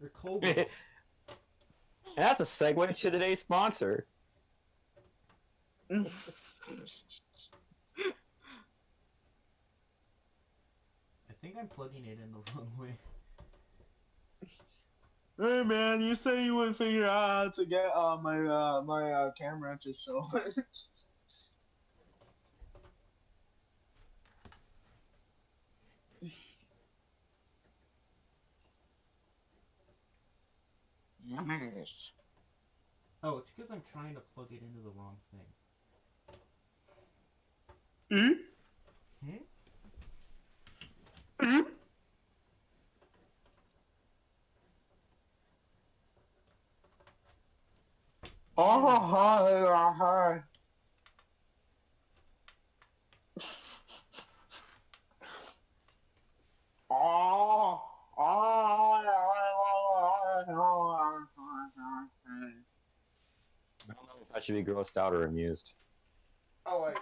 Or Cobra. And that's a segue to today's sponsor. I think I'm plugging it in the wrong way. Hey man, you said you would figure out how to get my camera to show. Nice. Oh, it's because I'm trying to plug it into the wrong thing. Hmm? Hmm? Hmm? Oh, hi. Oh, I don't know if I should be grossed out or amused. Oh,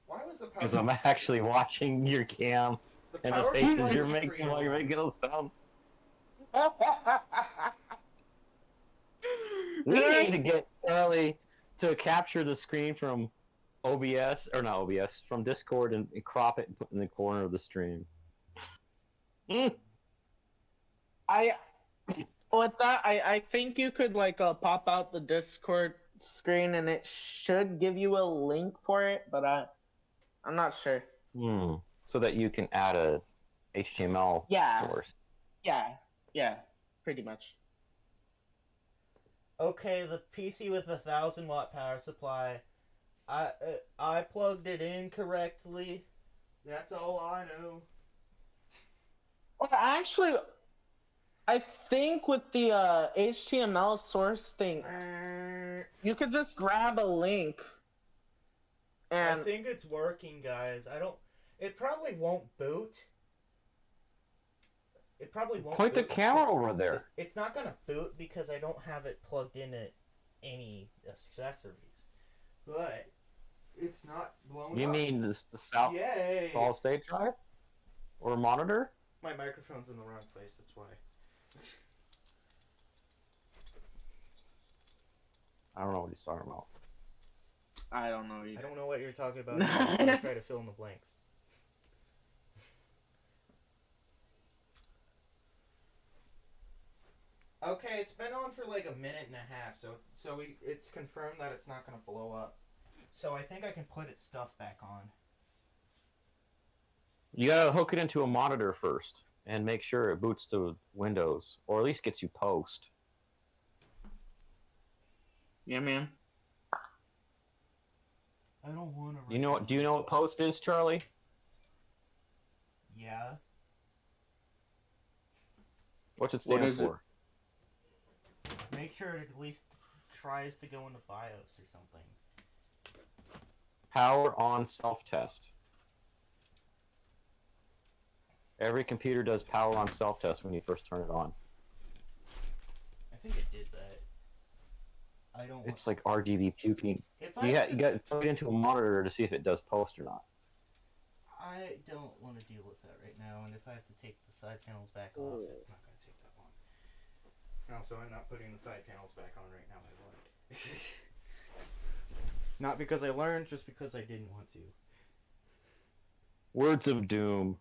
why was the Because power... I'm actually watching your cam The and the power faces supply you're was making pretty while you're on. making those sounds. We need to get Charlie to capture the screen from OBS, or not OBS, from Discord and crop it and put it in the corner of the stream. I with that, I think you could like pop out the Discord screen and it should give you a link for it, but I'm not sure. So that you can add a HTML Yeah, source. yeah, pretty much. Okay, the PC with a 1,000-watt power supply. I plugged it in correctly. That's all I know. Well, actually, I think with the HTML source thing, you could just grab a link. And I think it's working, guys. I don't... It probably won't boot. It probably won't Point the boot. camera over there. It's not gonna boot because I don't have it plugged into any accessories. But it's not blown You up. mean the solid Yay! state drive? Or monitor? My microphone's in the wrong place, that's why. I don't know what he's talking about. I don't know either. I don't know what you're talking about either, so I try to fill in the blanks. Okay, it's been on for like a minute and a half, so it's confirmed that it's not gonna blow up. So I think I can put its stuff back on. You gotta hook it into a monitor first and make sure it boots to Windows, or at least gets you Post. Yeah, man. I don't want to. Do you know what Post is, Charlie? Yeah. What's it What stand is it? for? Make sure it at least tries to go into BIOS or something. Power on self-test. Every computer does power on self-test when you first turn it on. I think it did that. I don't. It's like RGB puking. If You got to plug it into a monitor to see if it does Post or not. I don't want to deal with that right now, and if I have to take the side panels back off, it's not going to take that long. And also, I'm not putting the side panels back on right now. I lied. Not because I learned, just because I didn't want to. Words of doom.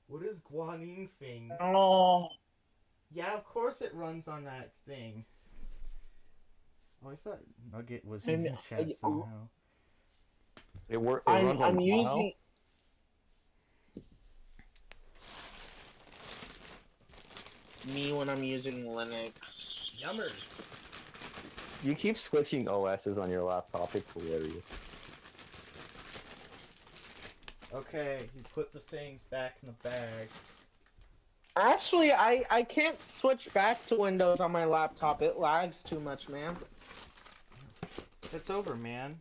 What is Guanyin thing? Oh. Yeah, of course it runs on that thing. Oh, I thought Nugget was And in the chat somehow. It runs on I'm Mono? using. Me when I'm using Linux. Yummer. You keep switching OSs on your laptop. It's hilarious. Okay, you put the things back in the bag. Actually, I can't switch back to Windows on my laptop. It lags too much, man. It's over, man.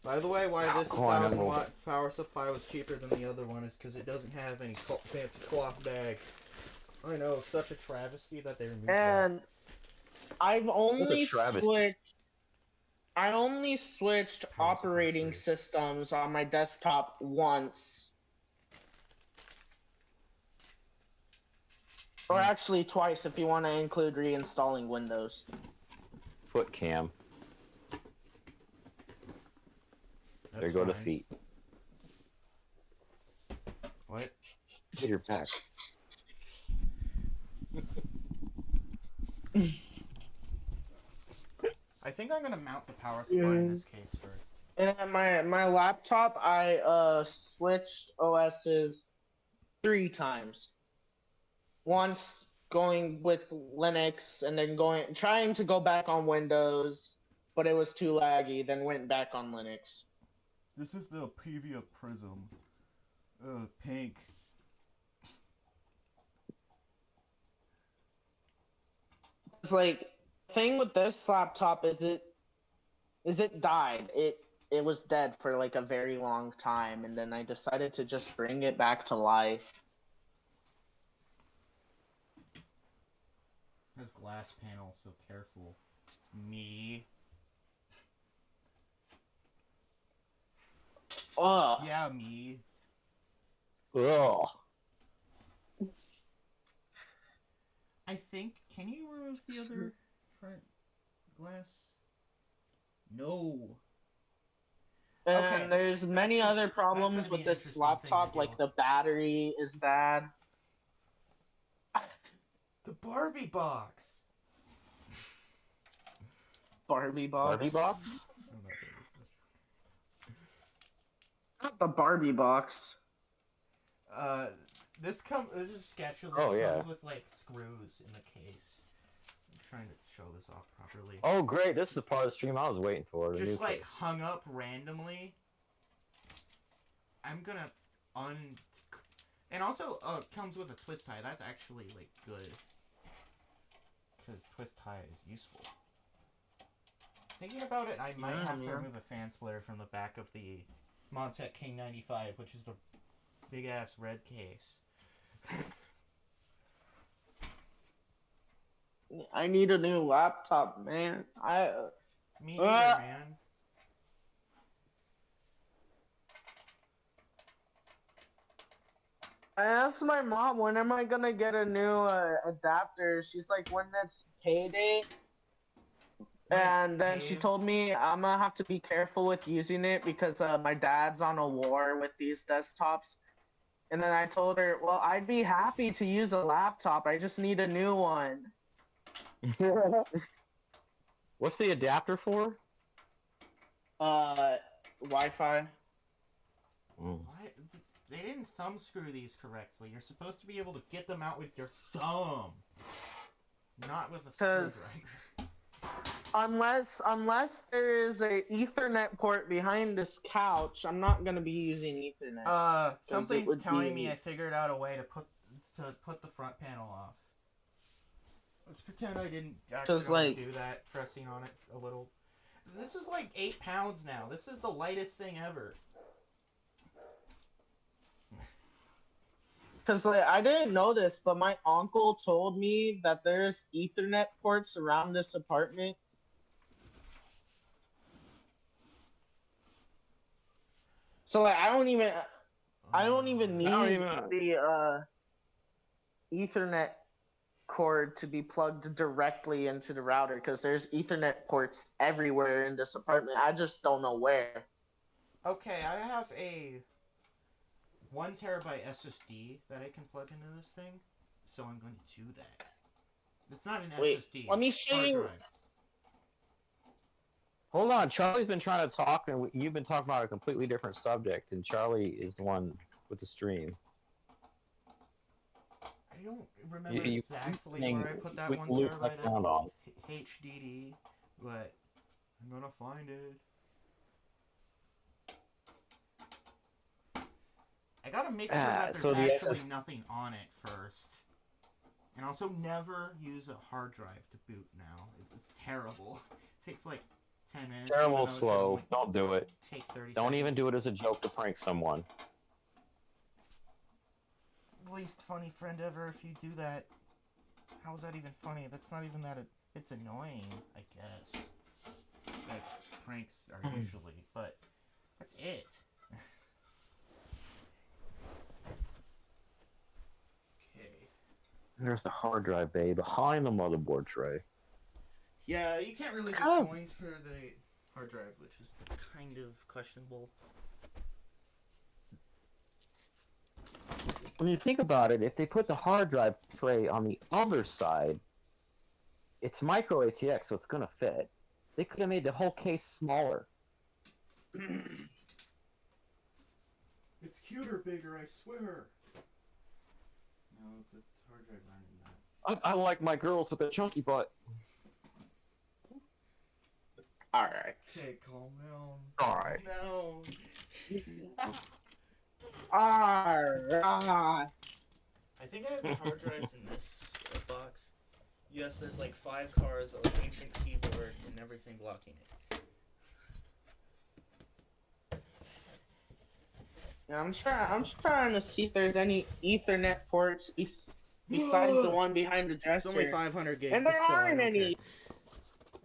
By the way, why this Oh, I know. 1,000-watt power supply was cheaper than the other one is because it doesn't have any fancy cloth bag. I know, such a travesty that they removed And I've only travesty. switched. I only switched Power operating supply systems on my desktop once, Or actually twice if you want to include reinstalling Windows. Foot cam. There go the feet. What? Get your back. I think I'm gonna mount the power supply in this case first. And my laptop, I switched OSs 3 times. Once going with Linux, and then trying to go back on Windows, but it was too laggy. Then went back on Linux. This is the Previa Prism. Pink. It's like, thing with this laptop is it died. It was dead for like a very long time, and then I decided to just bring it back to life. There's glass panel, so careful. Me. Oh Yeah, me. Ugh. I think. Can you remove the other front glass? No. And Okay, there's many other problems gonna be with an this interesting thing to laptop, deal like with. the battery is bad. The Barbie box. Barbie box. Barbie box? Not the Barbie box. This is sketchily comes with like screws in the case. I'm trying to show this off properly. Oh, great! This is the part of the stream I was waiting for. The Just new like case. hung up randomly. I'm gonna and also comes with a twist tie. That's actually like good because twist tie is useful. Thinking about it, I might have to remove a fan splitter from the back of the Montech King 95, which is the big ass red case. I need a new laptop, man. Me neither, man. I asked my mom, when am I gonna get a new adapter? She's like, when it's payday. And then she told me I'm gonna have to be careful with using it because my dad's on a war with these desktops. And then I told her, well, I'd be happy to use a laptop. I just need a new one. What's the adapter for? Wi-Fi. What? They didn't thumb screw these correctly. You're supposed to be able to get them out with your thumb, not with a screwdriver. Unless there is a Ethernet port behind this couch, I'm not gonna be using Ethernet. Something's telling me I figured out a way to put the front panel off. Let's pretend I didn't actually do that, pressing on it a little. This is like 8 pounds now. This is the lightest thing ever. Because I didn't know this, but my uncle told me that there's Ethernet ports around this apartment. So I don't even need the Ethernet cord to be plugged directly into the router because there's Ethernet ports everywhere in this apartment. I just don't know where. Okay, I have a 1 terabyte SSD that I can plug into this thing, so I'm going to do that. It's not an SSD. Let me show you. Drive. Hold on, Charlie's been trying to talk, and you've been talking about a completely different subject, and Charlie is the one with the stream. I don't remember exactly where I put that 1 terabyte HDD, but I'm gonna find it. I gotta make sure that there's actually nothing on it first. And also never use a hard drive to boot now. It's terrible. It takes like 10 minutes. Terrible slow. Don't do it. Take 30 Don't seconds. even do it as a joke to prank someone. Least funny friend ever if you do that. How is that even funny? That's not even that... It's annoying, I guess. Like, pranks are usually, but that's it. Okay. There's the hard drive bay behind the motherboard tray. Yeah, you can't really get Kind of. coins for the hard drive, which is kind of questionable. When you think about it, if they put the hard drive tray on the other side, it's micro ATX, so it's gonna fit. They could have made the whole case smaller. It's cuter, bigger, I swear. No, the hard drive aren't in that. I like my girls with a chunky butt. Alright. Okay, calm down. Alright. No. Alright. I think I have the hard drives in this box. Yes, there's like 5 cars, an ancient keyboard, and everything blocking it. Yeah, I'm trying to see if there's any Ethernet ports besides the one behind the dresser. It's only 500 gigs. And there so aren't any.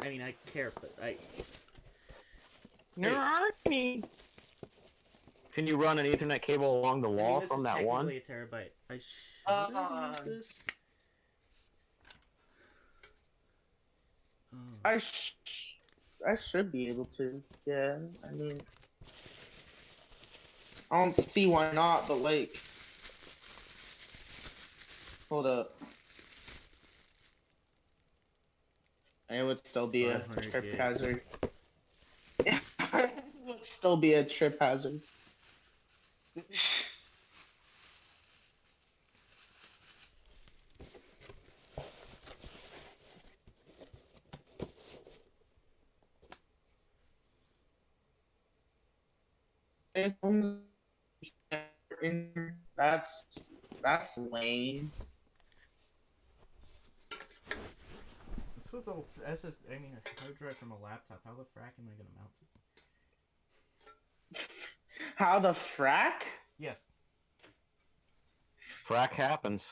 I mean, I care, but There aren't any. Can you run an Ethernet cable along the wall this from is that one? technically a terabyte. I should have used this. I should be able to. Yeah, I mean, I don't see why not, but like, hold up. It would still be a 500 trip gig. hazard. It would still be a trip hazard. That's lame. This was a hard drive from a laptop. How the frack am I gonna mount it? How the frack? Yes. Frack happens.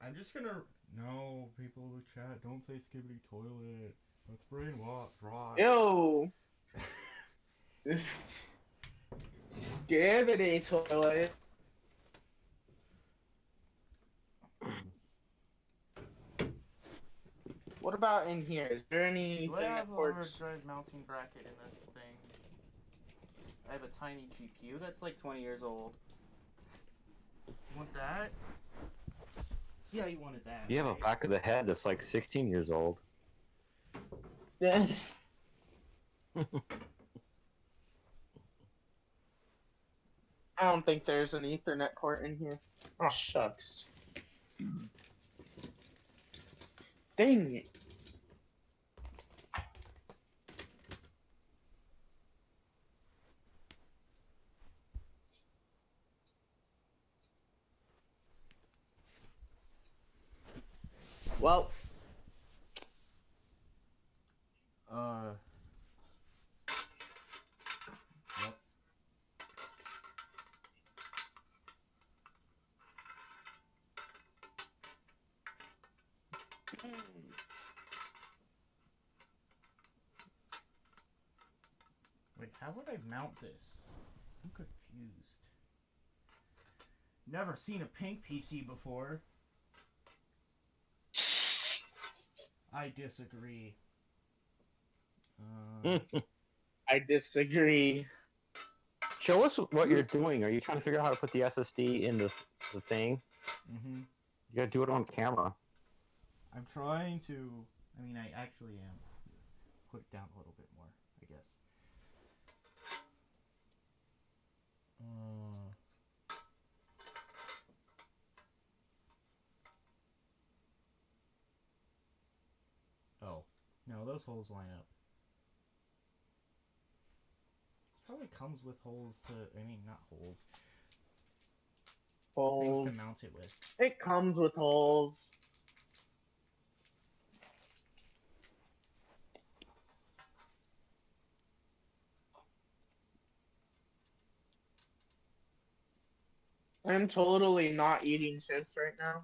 I'm just gonna. No, people in the chat, don't say skibbity toilet. That's brainwash. Rot. Ew. Skibbity toilet. What about in here? Is there any Do I have a hard ports? drive mounting bracket in this thing? I have a tiny GPU that's like 20 years old. You want that? Yeah, you wanted that. You have a right? back of the head that's like 16 years old. Yeah. I don't think there's an Ethernet port in here. Oh shucks. Dang it. Well, Yep. Wait, how would I mount this? I'm confused. Never seen a pink PC before. I disagree. I disagree. Show us what you're doing. Are you trying to figure out how to put the SSD in the thing? Mm-hmm. You gotta do it on camera. I'm trying to. I mean, I actually am. Put it down a little bit more, I guess. Oh. No, those holes line up. This probably comes with holes to. I mean, not holes. Holes. Things to mount it with. It comes with holes. I'm totally not eating chips right now.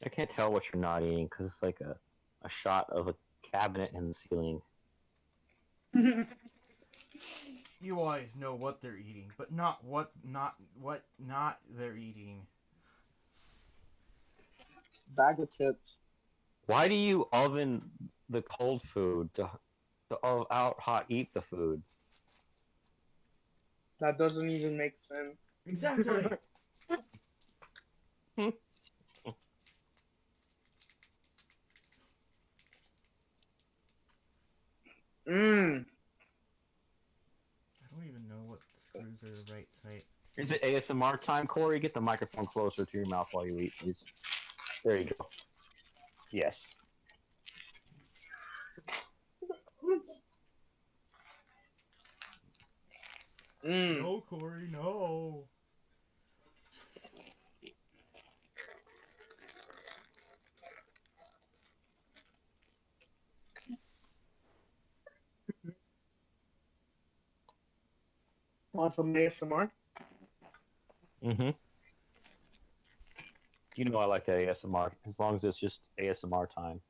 I can't tell what you're not eating because it's like a shot of a cabinet in the ceiling. You always know what they're eating, but not what they're eating. Bag of chips. Why do you oven the cold food to out hot eat the food? That doesn't even make sense. Exactly. Mmm. I don't even know what screws are the right type. Is it ASMR time, Corey? Get the microphone closer to your mouth while you eat, please. There you go. Yes. Mmm. No, Corey, no. Want some ASMR? Mm-hmm. You know I like that ASMR, as long as it's just ASMR time.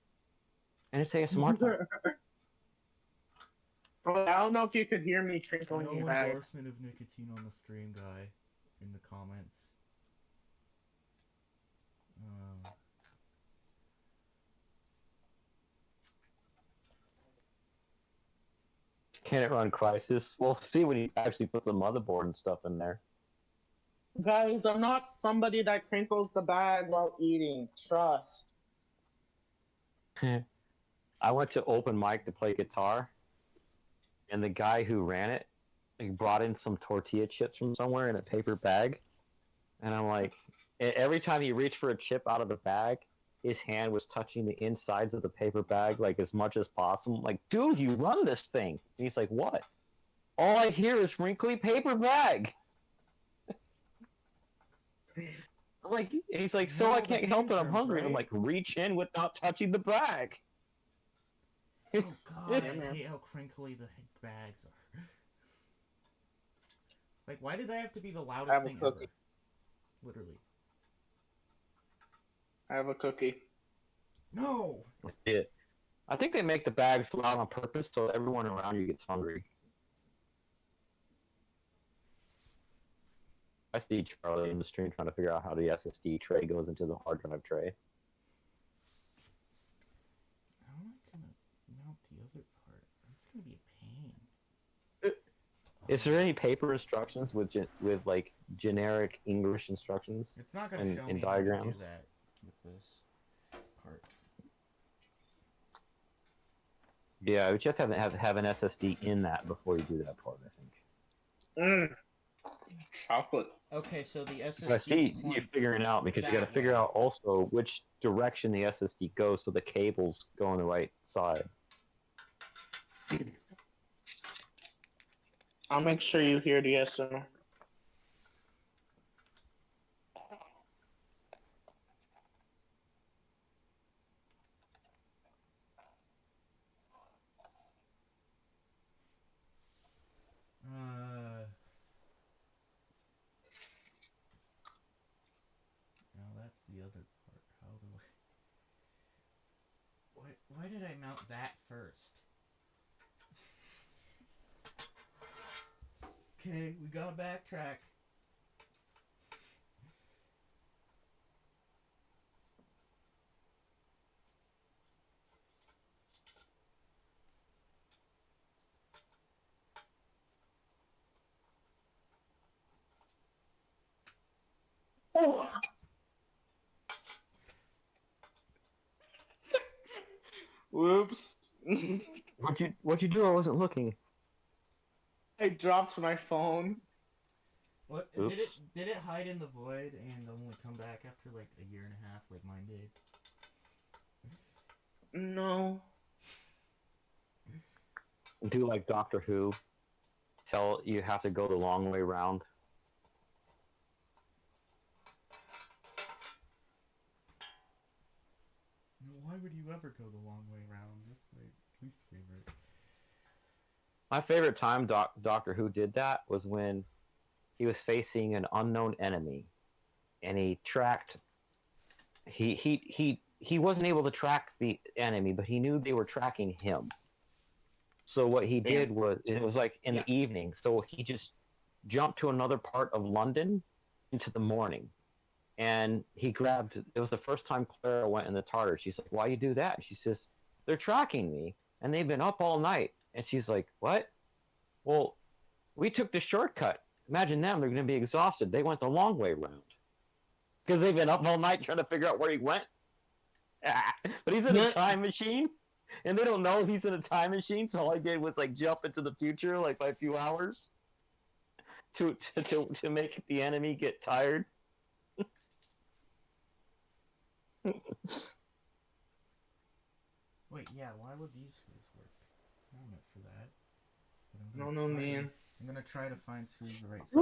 And it's ASMR time. Well, I don't know if you could hear me crinkling No your bag. endorsement of nicotine on the stream, guy. In the comments. Can it run Crisis? We'll see when you actually put the motherboard and stuff in there. Guys, I'm not somebody that crinkles the bag while eating. Trust. I went to open mic to play guitar, and the guy who ran it, he brought in some tortilla chips from somewhere in a paper bag, and I'm like, every time he reached for a chip out of the bag, his hand was touching the insides of the paper bag like as much as possible. I'm like, dude, you run this thing. And he's like, what? All I hear is wrinkly paper bag. I'm like, he's like, so No, I the can't help hand it. I'm germs, hungry. And I'm right? like, reach in without touching the bag. Oh god, Yeah, I man. hate how crinkly the bags are. Like, why did that have to be the I loudest have a thing ever? cookie. Literally. I have a cookie. No! Yeah. I think they make the bags loud on purpose so everyone around you gets hungry. I see Charlie in the stream trying to figure out how the SSD tray goes into the hard drive tray. How am I gonna mount the other part? That's gonna be a pain. Is there any paper instructions with like generic English instructions It's not gonna and, show and me how to do diagrams? that with this part. Yeah, but you have to have an SSD in that before you do that part, I think. Mmm. Chocolate. Okay, so the SSD I see you points figuring it out because you got to that figure way. out also which direction the SSD goes so the cables go on the right side. I'll make sure you hear the ASMR. Now that's the other part. How do I... Why did I mount that first? Okay, we gotta backtrack. Oh. Whoops. What'd you do? I wasn't looking. I dropped my phone. What Oops. did it hide in the void and only come back after like a year and a half like mine did? No. Do like Doctor Who. Tell you have to go the long way round. No, why would you ever go the long way round? That's my least favorite. My favorite time Doctor Who did that was when he was facing an unknown enemy, and he tracked. He wasn't able to track the enemy, but he knew they were tracking him. So what he Damn. did was, it was like in Yeah. the evening. So he just jumped to another part of London into the morning. And he grabbed, it was the first time Clara went in the Tartar. She's like, why you do that? And she says, they're tracking me and they've been up all night. And she's like, what? Well, we took the shortcut. Imagine them, they're going to be exhausted. They went the long way round. Because they've been up all night trying to figure out where he went. But he's in a time machine, and they don't know he's in a time machine. So all I did was like jump into the future, like by a few hours, to make the enemy get tired. Wait, yeah, why would these screws work? I'm not meant for that. But I don't know, man. I'm gonna try to find screws the right size.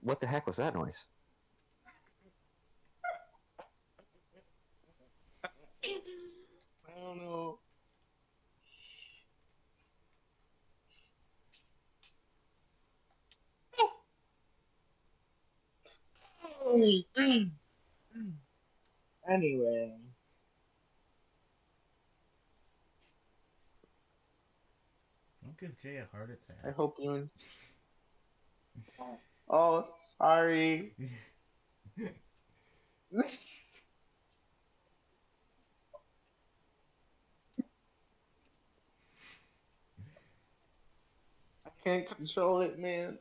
What the heck was that noise? I don't know. Anyway. Don't give Jay a heart I attack. hope you. Oh, sorry. I can't control it, man.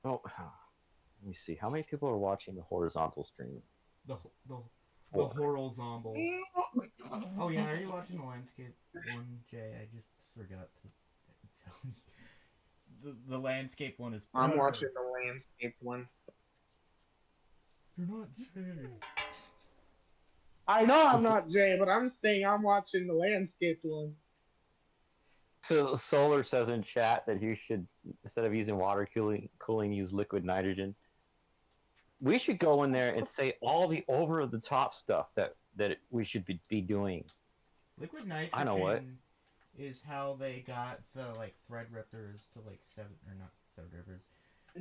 Oh, let me see. How many people are watching the horizontal stream? The the Four. horizontal. Oh yeah, are you watching the landscape one, Jay? I just forgot to tell you. The landscape one is. I'm watching the landscape one. You're not Jay. I know I'm not Jay, but I'm saying I'm watching the landscape one. So Solar says in chat that you should, instead of using water cooling, use liquid nitrogen. We should go in there and say all the over-the-top stuff that we should be doing. Liquid nitrogen. I know what. Is how they got the like Threadrippers to like 7 or not Threadrippers,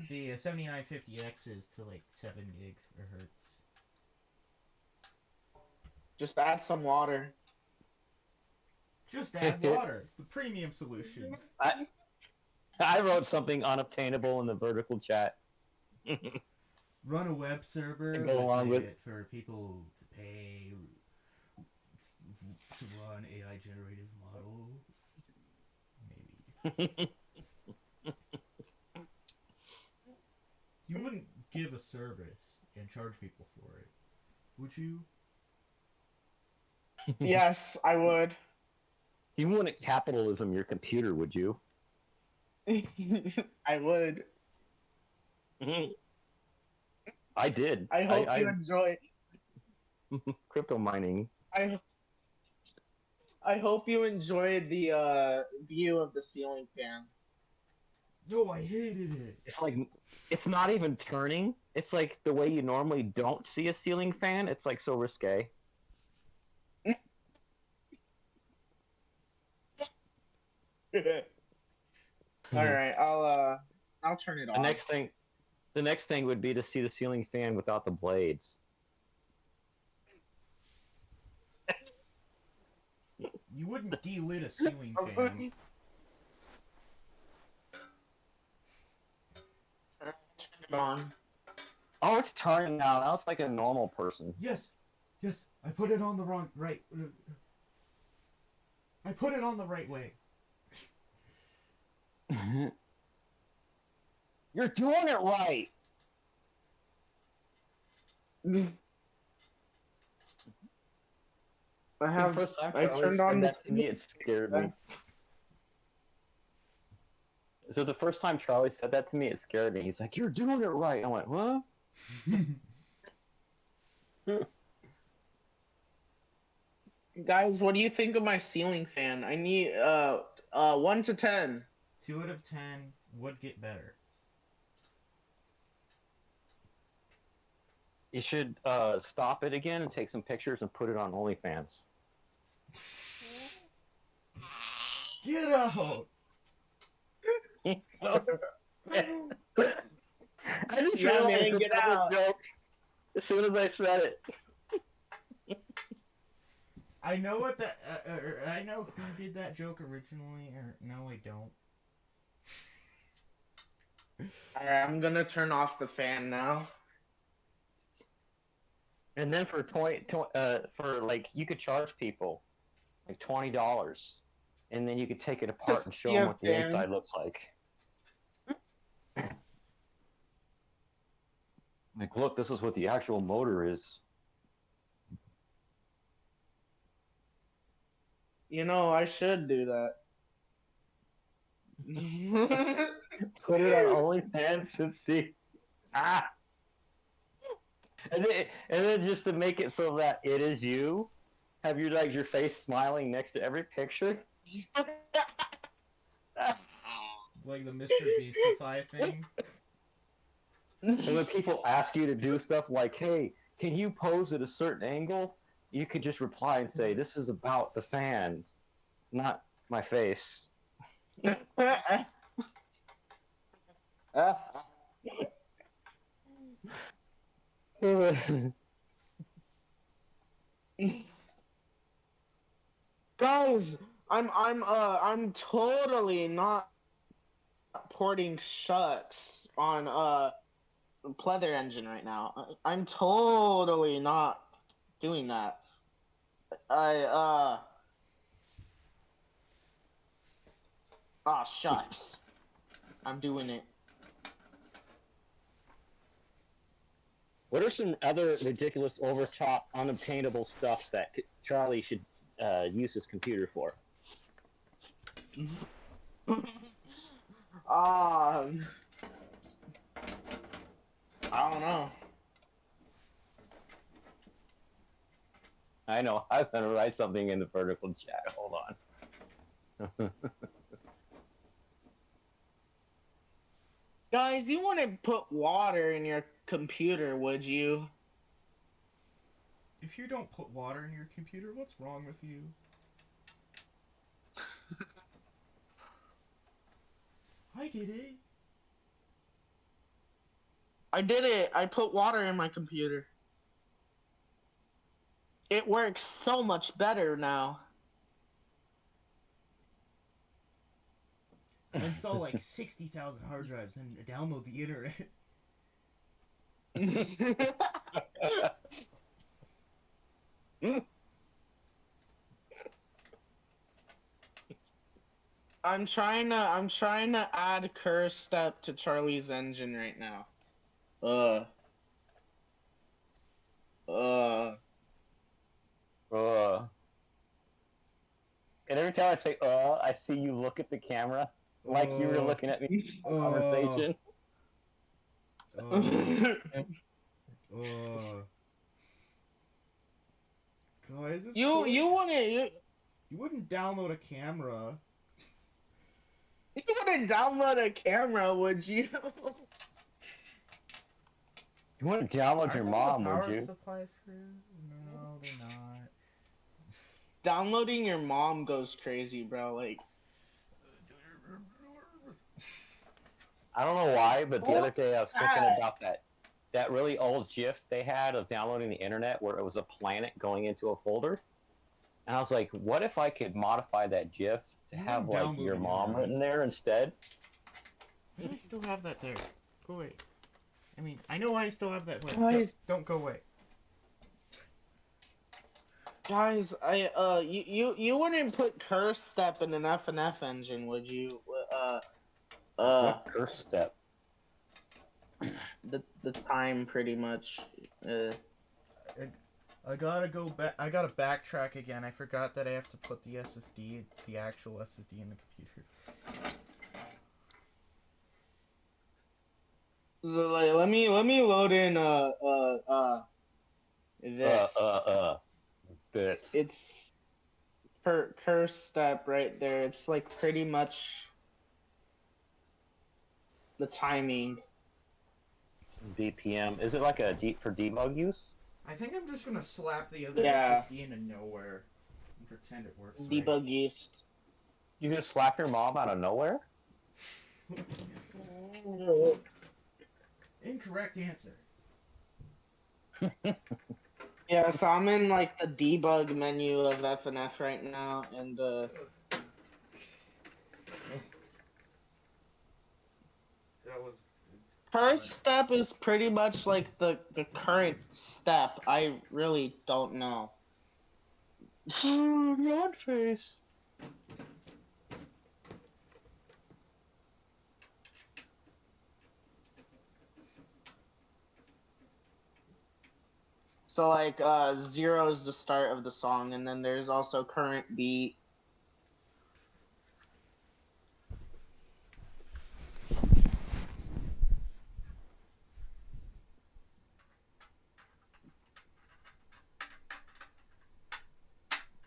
the 7950Xs to like 7 gigahertz. Just add some water. Just add water, the premium solution. I wrote something unobtainable in the vertical chat. Run a web server Go along with it for people to pay to run AI generative models. Maybe. You wouldn't give a service and charge people for it, would you? Yes, I would. You wouldn't capitalism your computer, would you? I would. I did. I hope you enjoy. Crypto mining. I hope you enjoyed the view of the ceiling fan. No, I hated it. It's like, it's not even turning. It's like the way you normally don't see a ceiling fan. It's like so risque. All right, I'll turn it off. The next thing would be to see the ceiling fan without the blades. You wouldn't delit a ceiling fan. Turn it on. Oh, it's turning now. Now it's like a normal person. Yes, I put it on the wrong right. I put it on the right way. You're doing it right. I turned on that to me. It scared me. So the first time Charlie said that to me, it scared me. He's like, "You're doing it right." I went, "What?" Guys, what do you think of my ceiling fan? I need 1 to 10. 2 out of 10 would get better. You should stop it again and take some pictures and put it on OnlyFans. Get out! I just Yeah, realized man, the get double out. joke as soon as I said it. I know what that. I know who did that joke originally, or no, I don't. Alright, I'm gonna turn off the fan now. And then for for like you could charge people like $20, and then you could take it apart Just and show see them a what the fan. inside looks like. Like, look, this is what the actual motor is. You know, I should do that. Put it on OnlyFans and see. Ah, and then just to make it so that it is you, have your face smiling next to every picture. It's like the Mr. Beastify thing. And when people ask you to do stuff like, "Hey, can you pose at a certain angle?" You could just reply and say, "This is about the fans, not my face." Guys, I'm totally not porting shucks on pleather engine right now. I'm totally not doing that. I ah shucks. I'm doing it. What are some other ridiculous, over-top, unobtainable stuff that Charlie should use his computer for? Um I don't know. I know. I'm gonna write something in the vertical chat. Hold on. Guys, you wouldn't put water in your computer, would you? If you don't put water in your computer, what's wrong with you? I did it. I did it. I put water in my computer. It works so much better now. Install like 60,000 hard drives and download the internet. I'm trying to add curse step to Charlie's engine right now. Uh. And every time I say, I see you look at the camera like you were looking at me in the conversation. Guys, this you cord- you wouldn't you wouldn't download a camera. you wouldn't download a camera, would you? You wouldn't download Aren't your those mom, the would power you? supply screws? No, they're not. Downloading your mom goes crazy, bro. Like, I don't know why, but the other day I was thinking Ah. about that really old GIF they had of downloading the internet where it was a planet going into a folder. And I was like, what if I could modify that GIF to You have can like download your the mom internet. written there instead? Why do I still have that there? Go away. I mean, I know I still have that there. Guys. Don't go away. guys, you wouldn't put curse step in an FNF engine, would you? What's curse step? The time pretty much. I gotta go back. I gotta backtrack again. I forgot that I have to put the SSD, the actual SSD, in the computer. So, like, let me load in this. This. It's for curse step right there. It's like pretty much the timing. BPM. Is it like a for debug use? I think I'm just gonna slap the other Yeah. SSD into nowhere and pretend it works. Right. Debug use. You just slap your mom out of nowhere? Incorrect answer. Yeah, so I'm in like the debug menu of FNF right now, and That was. first step is pretty much like the current step. I really don't know. Yawn face. So like 0 is the start of the song, and then there's also current beat.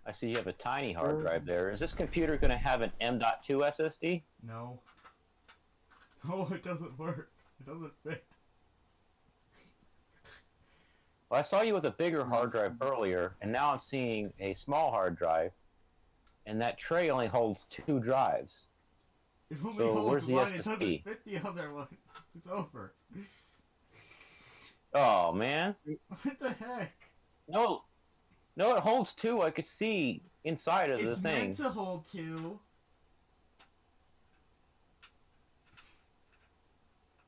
I see you have a tiny hard drive there. Is this computer going to have an M.2 SSD? No. Oh, it doesn't work. It doesn't fit. Well, I saw you with a bigger hard drive earlier, and now I'm seeing a small hard drive, and that tray only holds 2 drives. It only So holds where's the one. It doesn't SSD? fit the other one. It's over. Oh, man. What the heck? No, no, it holds 2. I could see inside of the It's thing. meant to hold 2.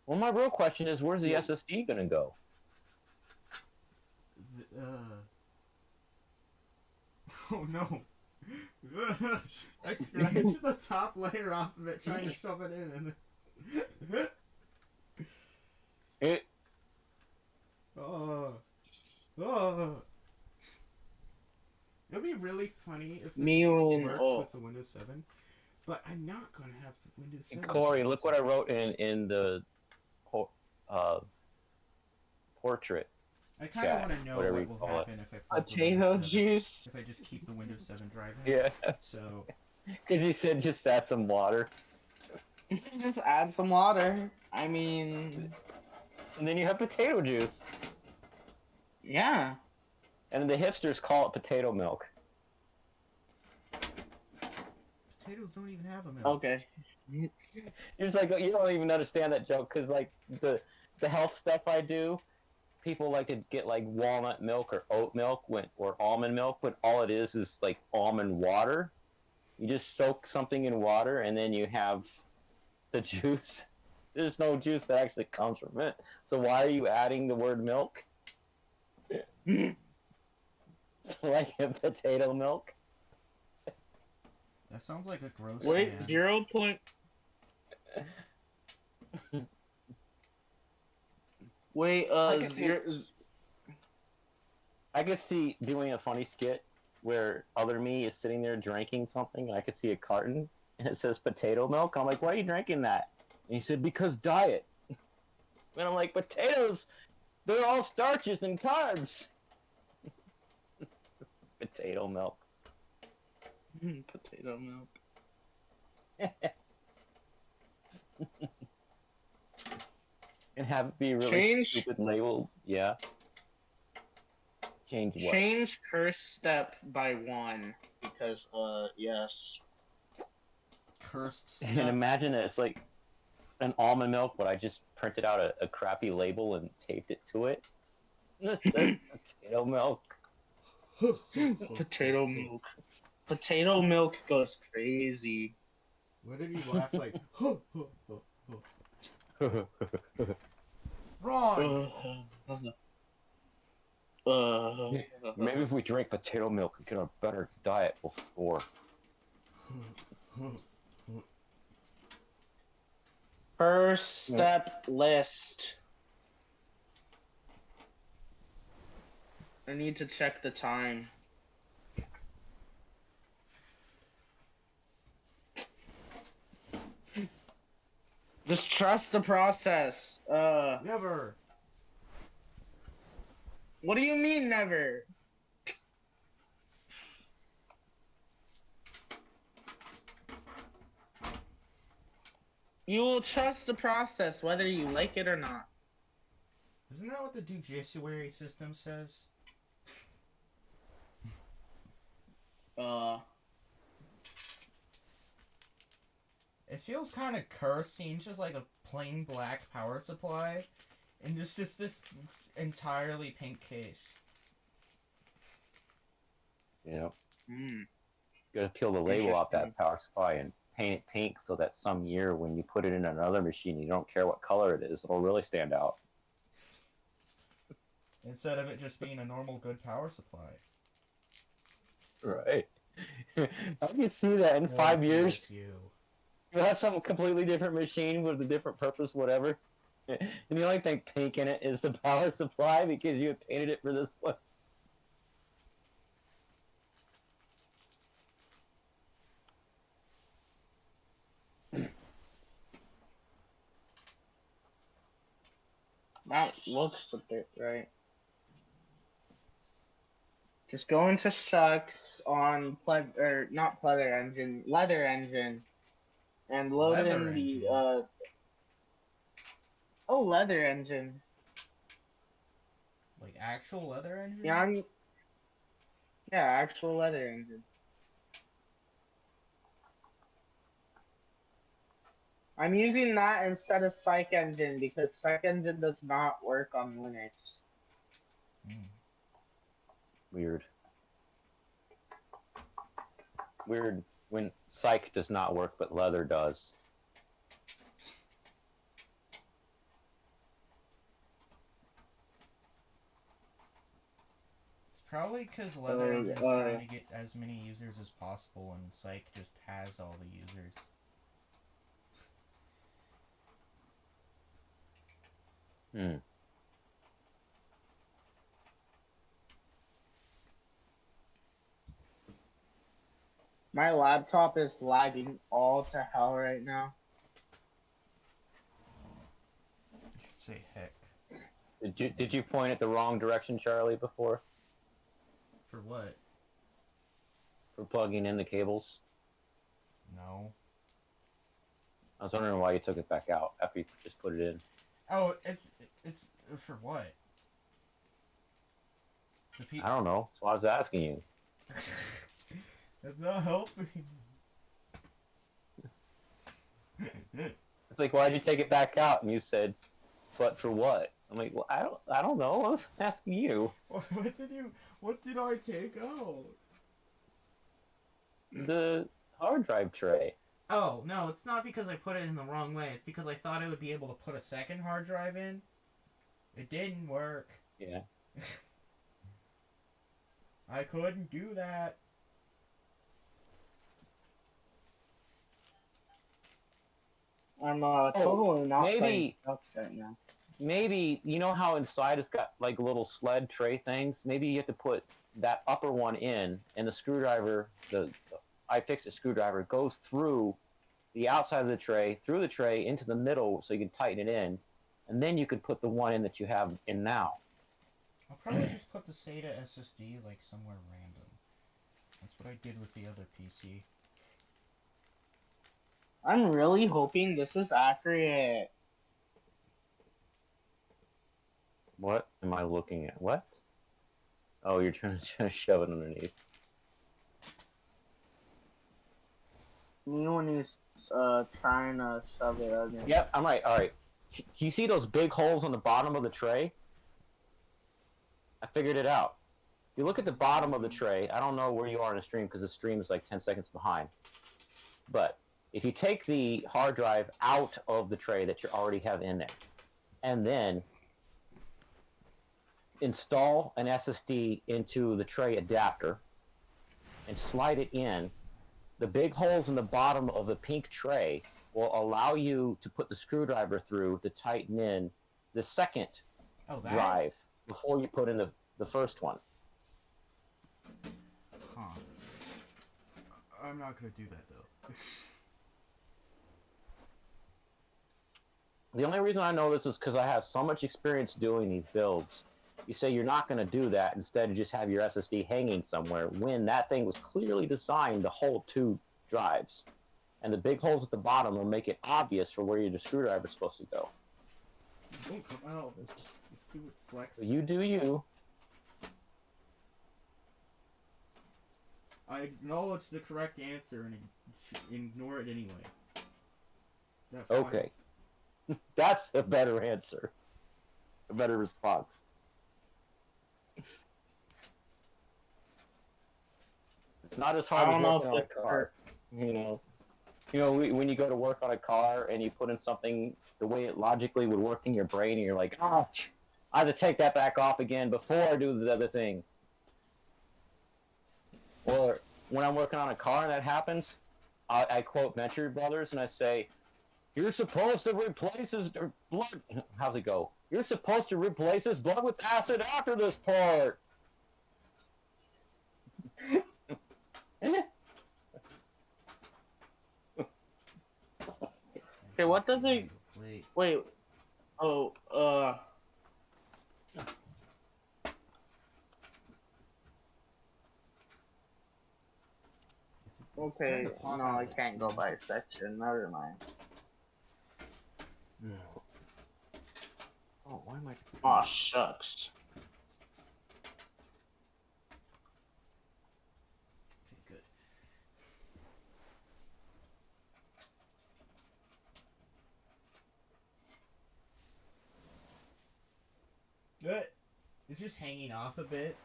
Well, my real question is, where's the SSD going to go? Oh no. I scratched the top layer off of it trying to shove it in and It. Oh. It'd be really funny if this Mewing, works oh. with the Windows 7, but I'm not gonna have the Windows 7. Corey, look what I wrote in the portrait. I kind of want to know whatever what you will call it. happen if I plug the Potato Windows 7, juice. if I just keep the Windows 7 drive in. Yeah, So, because you said just add some water, Just add some water. I mean, and then you have potato juice. yeah. And the hipsters call it potato milk. potatoes don't even have a milk. Okay. You're just like, you don't even understand that joke, because like the health stuff I do, people like to get like walnut milk or oat milk or almond milk, when all it is like almond water. You just soak something in water and then you have the juice. There's no juice that actually comes from it. So why are you adding the word milk? Like a potato milk? That sounds like a gross Wait, man. 0 point. Wait, I could see doing a funny skit where other me is sitting there drinking something, and I could see a carton, and it says potato milk. I'm like, why are you drinking that? And he said, because diet. And I'm like, potatoes, they're all starches and carbs. Potato milk. Potato milk. And have it be really Change- stupid labeled. Yeah. Change what? Change curse step by 1 because yes. Cursed And stuff. imagine it's like an almond milk, but I just printed out a crappy label and taped it to it. And it says potato milk. Potato milk. Potato milk goes crazy. What did he laugh like? Wrong! Maybe if we drink potato milk, we get a better diet before. First step list. I need to check the time. Just trust the process. Never! What do you mean never? You will trust the process whether you like it or not. Isn't that what the judiciary system says? It feels kind of cursed seeing just like a plain black power supply and just this entirely pink case. You know, Hmm. you gotta peel the label off that power supply and paint it pink so that some year when you put it in another machine, you don't care what color it is, it'll really stand out. Instead of it just being a normal good power supply. Right. I can see that in 5 years. You. You'll have some completely different machine with a different purpose, whatever. And the only thing pink in it is the power supply because you painted it for this one. That looks a bit right. Just go into shucks on not pleather engine, leather engine, and load Leather in the engine? leather engine. Like actual leather engine? Yeah, actual leather engine. I'm using that instead of psych engine because psych engine does not work on Linux. Weird. Weird when psych does not work, but leather does. It's probably because leather engine's trying to get as many users as possible and psych just has all the users. My laptop is lagging all to hell right now. I should say heck. Did you point at the wrong direction, Charlie, before? For what? For plugging in the cables? No. I was wondering why you took it back out after you just put it in. Oh, it's for what? I don't know. So I was asking you. That's not helping. It's like, why'd you take it back out? And you said, but for what? I'm like, well, I don't know. I was asking you. What did I take out? The hard drive tray. Oh, no, it's not because I put it in the wrong way. It's because I thought I would be able to put a second hard drive in. It didn't work. Yeah. I couldn't do that. I'm totally not maybe, playing right now. Maybe, you know how inside it's got like little sled tray things? Maybe you have to put that upper one in, and the screwdriver, the iFixit screwdriver, goes through the outside of the tray, through the tray, into the middle so you can tighten it in, and then you could put the one in that you have in now. I'll probably just put the SATA SSD like somewhere random. That's what I did with the other PC. I'm really hoping this is accurate. What am I looking at? What? Oh, you're trying to shove it underneath. You when he's trying to shove it underneath. Yep, I'm right. All right. Do you see those big holes on the bottom of the tray? I figured it out. You look at the bottom of the tray. I don't know where you are in the stream because the stream is like 10 seconds behind. But if you take the hard drive out of the tray that you already have in there, and then install an SSD into the tray adapter and slide it in, the big holes in the bottom of the pink tray will allow you to put the screwdriver through to tighten in the second drive before you put in the first one. Huh. I'm not going to do that, though. The only reason I know this is because I have so much experience doing these builds. You say you're not going to do that. Instead, you just have your SSD hanging somewhere when that thing was clearly designed to hold 2 drives. And the big holes at the bottom will make it obvious for where your screwdriver is supposed to go. Don't come out. This stupid flex. So you do you. I acknowledge the correct answer and ignore it anyway. That Okay. That's a better answer. A better response. It's not as I hard as don't know working if on a this car. You know. When you go to work on a car and you put in something the way it logically would work in your brain, and you're like, oh, I have to take that back off again before I do the other thing. Or when I'm working on a car and that happens, I quote Venture Brothers and I say, "You're supposed to replace his blood." How's it go? You're supposed to replace his blood with acid after this part. Okay, what does it? Wait. Wait. Oh. Okay. No, I can't go by section. Never mind. No. Oh, why am I? Oh shucks. Okay, good. Good. It's just hanging off a bit.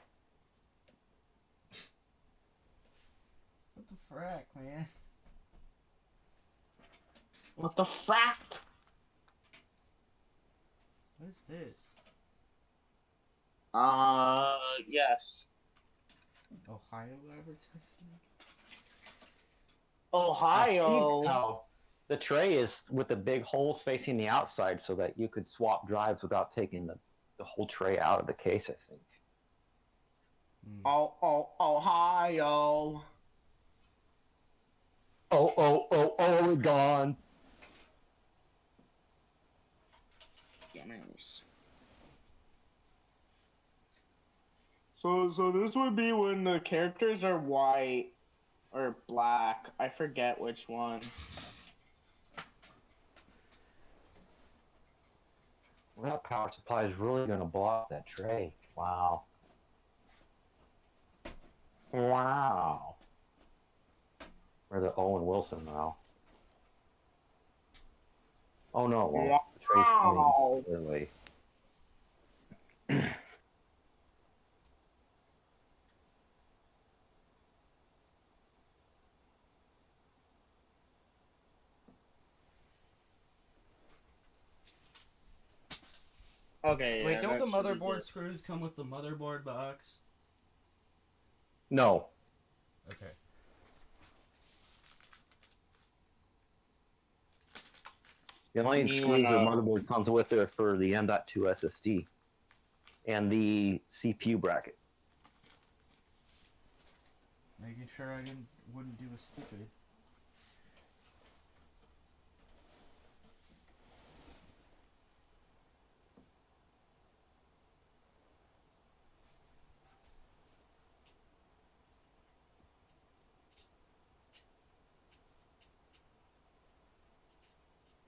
What the frack, man? What the frack? What is this? Yes. Ohio advertising? Ohio. How the tray is with the big holes facing the outside so that you could swap drives without taking the whole tray out of the case, I think. Ohio. Oregon. Nice. So this would be when the characters are white or black. I forget which one. Well, that power supply is really going to block that tray. Wow. Wow. Or the Owen Wilson now. Oh no, well, the tray's Wow. pointing the other way. Okay. Wait, Yeah, don't the that should be motherboard good. screws come with the motherboard box? No. Okay. The only Me screws when, the motherboard comes with are for the M.2 SSD and the CPU bracket. Making sure I wouldn't do a stupid.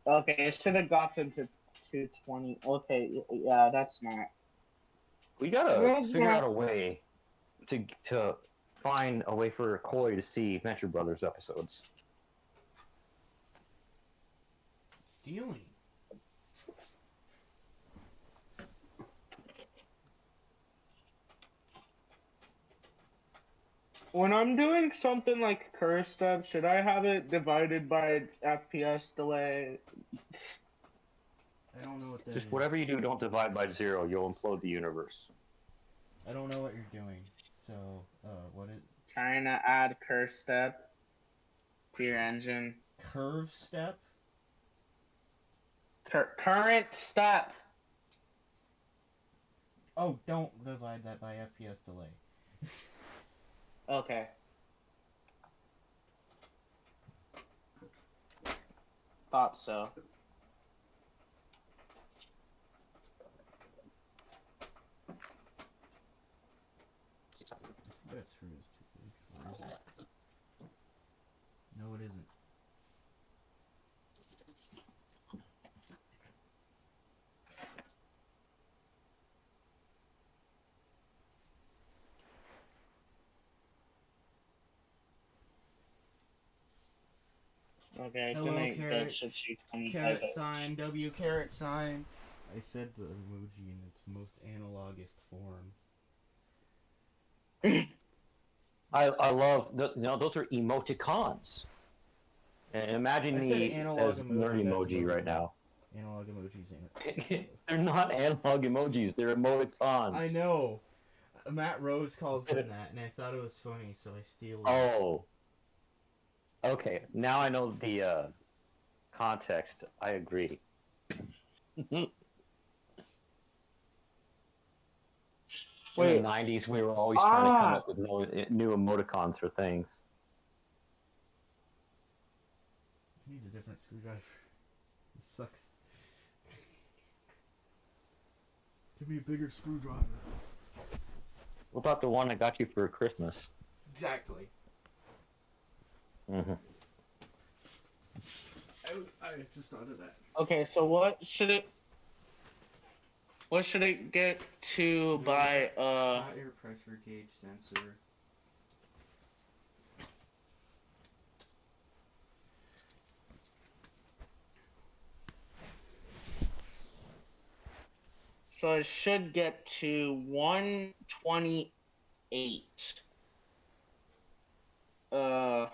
Okay, it should have gotten to 220. Okay, yeah, that's not. We gotta That's figure not. out a way to find a way for Corey to see Venture Brothers episodes. Stealing. When I'm doing something like curse stuff, should I have it divided by its FPS delay? I don't know what that Just is. whatever you do, don't divide by 0. You'll implode the universe. I don't know what you're doing. So, what is Trying to add curse step to your engine. curve step? Current step. Oh, don't divide that by FPS delay. Okay. Thought so. That screw is too big. Or is it? No, it isn't. Okay, Hello, good night, carrot. bitch. If you tell me Carrot typos. sign, W carrot sign. I said the emoji in its most analogous form. I love those are emoticons. And imagine I said me analog as emoji. nerd That's emoji right emoticon. now. Analog emojis ain't it? They're not analog emojis. They're I emoticons. know. Matt Rose calls them that, and I thought it was funny, so I steal it. Oh, okay. Now I know the context. I agree. In the Wait. 90s, we were always trying to come up with new emoticons for things. I need a different screwdriver. This sucks. Give me a bigger screwdriver. What about the one I got you for Christmas? Exactly. Mm-hmm. I just thought of that. Okay, so what should it get to by Hot air pressure gauge sensor. So it should get to 128. Uh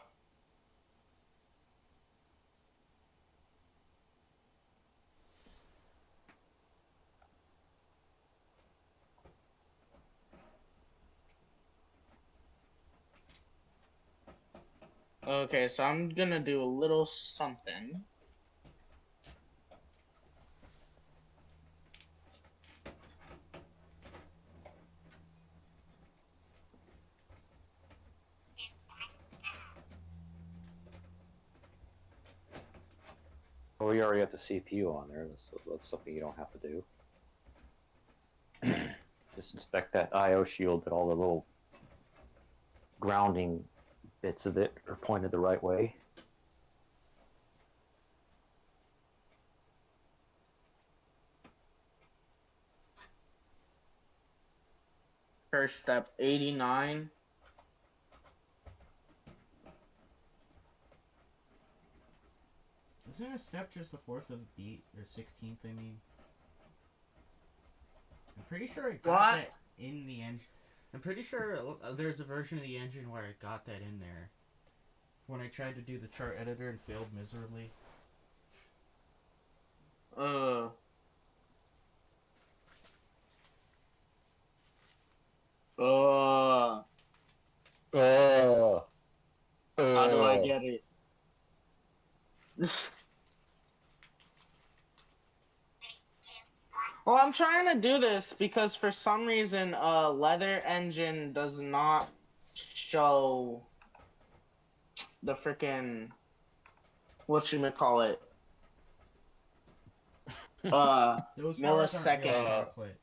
Okay, so I'm gonna do a little something. Well, we already got the CPU on there. That's something you don't have to do. Just inspect that I/O shield that all the little grounding bits of it are pointed the right way. First step 89. Isn't a step just the fourth of a beat or 16th? I mean, I'm pretty sure I got that in the engine. I'm pretty sure there's a version of the engine where I got that in there. When I tried to do the chart editor and failed miserably. How do I get it? Well, I'm trying to do this because for some reason, leather engine does not show the freaking whatchamacallit Those bars aren't real millisecond. chocolate.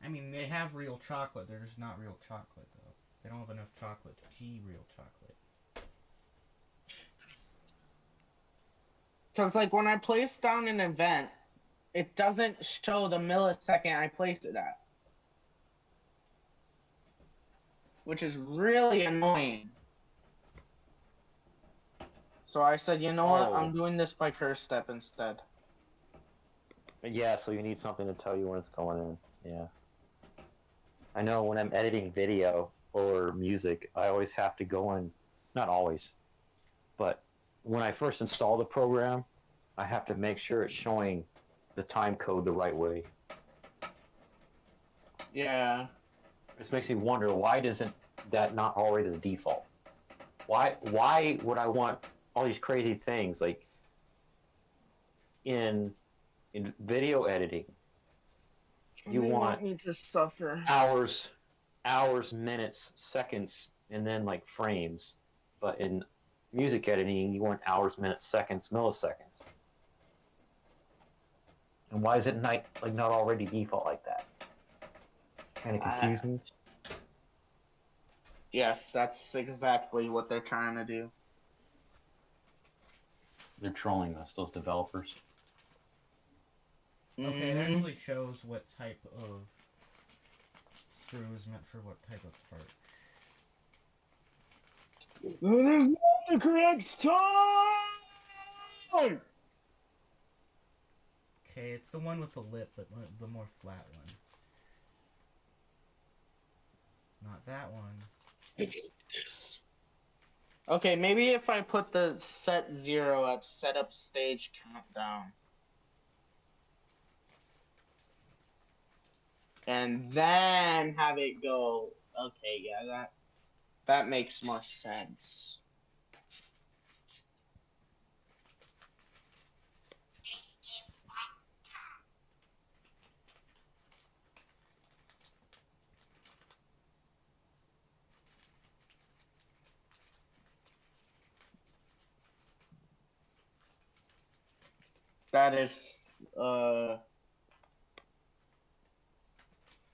I mean, they have real chocolate. They're just not real chocolate, though. They don't have enough chocolate to be real chocolate. Because, like, when I place down an event, it doesn't show the millisecond I placed it at. Which is really annoying. So I said, you know what? I'm doing this by curse step instead. Yeah, so you need something to tell you when it's going in. Yeah. I know when I'm editing video or music, I always have to go in, not always, but when I first install the program, I have to make sure it's showing the time code the right way. Yeah. This makes me wonder, why doesn't that not already the default? Why would I want all these crazy things like in video editing? You want me to suffer. hours, minutes, seconds, and then like frames. But in music editing, you want hours, minutes, seconds, milliseconds. And why is it not already default like that? Kind of confused me. Yes, that's exactly what they're trying to do. They're trolling us, those developers. Okay, it actually shows what type of screw is meant for what type of part. That is not the correct time! Okay, it's the one with the lip, but the more flat one. Not that one. Okay, maybe if I put the set 0 at setup stage countdown. And then have it go. Okay, yeah, that makes more sense. That is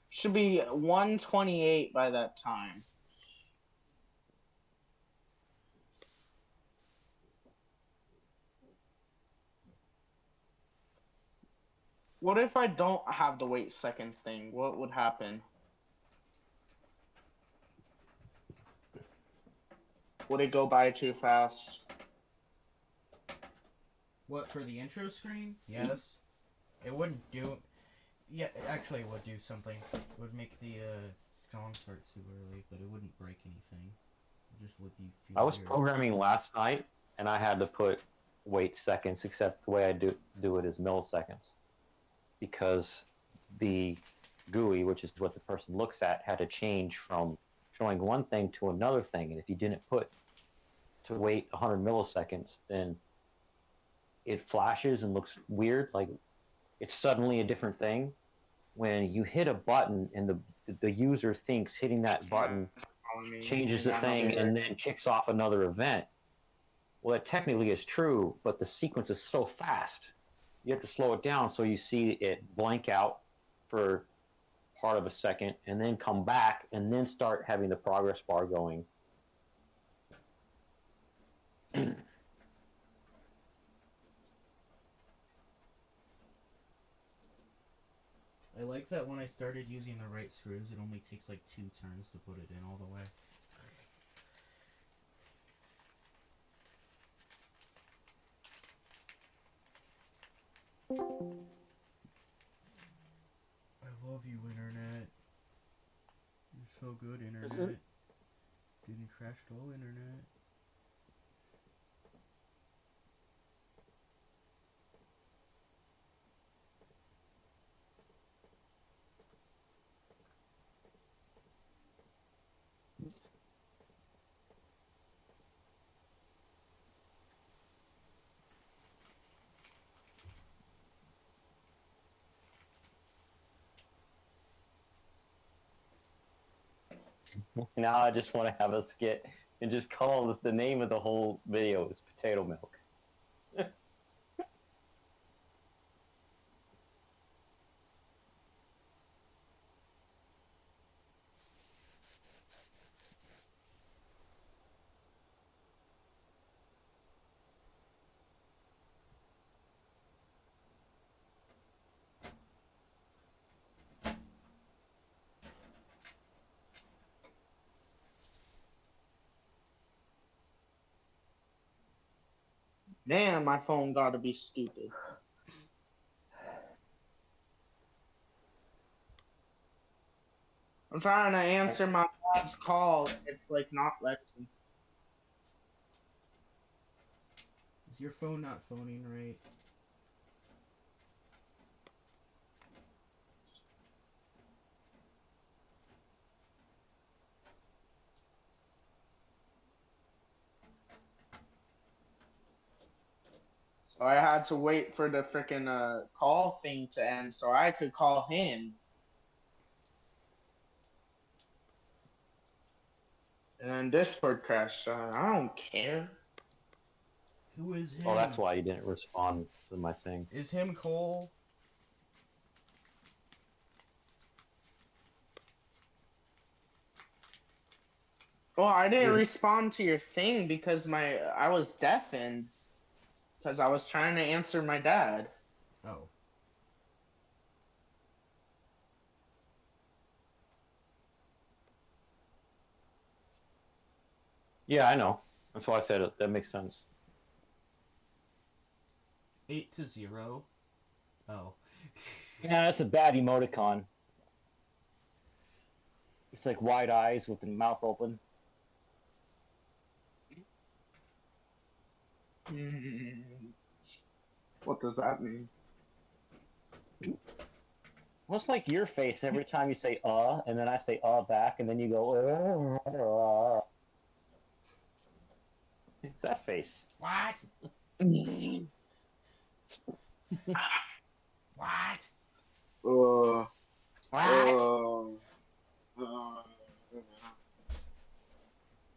should be 128 by that time. What if I don't have the wait seconds thing? What would happen? Would it go by too fast? What, for the intro screen? Yes. It wouldn't do... Yeah, actually it would do something. It would make the song start too early, but it wouldn't break anything. It just would be feel I was weird. programming last night, and I had to put wait seconds, except the way I do it is milliseconds, because the GUI, which is what the person looks at, had to change from showing one thing to another thing. And if you didn't put to wait 100 milliseconds, then it flashes and looks weird, like it's suddenly a different thing. When you hit a button and the user thinks hitting that button changes the thing and then kicks off another event. Well, that technically is true, but the sequence is so fast. You have to slow it down so you see it blank out for part of a second and then come back and then start having the progress bar going. I like that when I started using the right screws, it only takes like 2 turns to put it in all the way. I love you, Internet. You're so good, Internet. Didn't crash at all, Internet. Now I just want to have a skit and just call the name of the whole video is Potato Milk. Damn, my phone gotta be stupid. I'm trying to answer my dad's call. It's like not letting me. Is your phone not phoning right? So I had to wait for the freaking call thing to end so I could call him. And then Discord crashed, so I don't care. Who is him? Oh, that's why you didn't respond to my thing. Is him Cole? Well, I didn't respond to your thing because I was deafened because I was trying to answer my dad. Oh. Yeah, I know. That's why I said it. That makes sense. 8-0. Oh. Yeah, that's a bad emoticon. It's like wide eyes with the mouth open. What does that mean? Well, it's like your face every time you say and then I say back, and then you go It's that face. What? What? Uh, What? uh,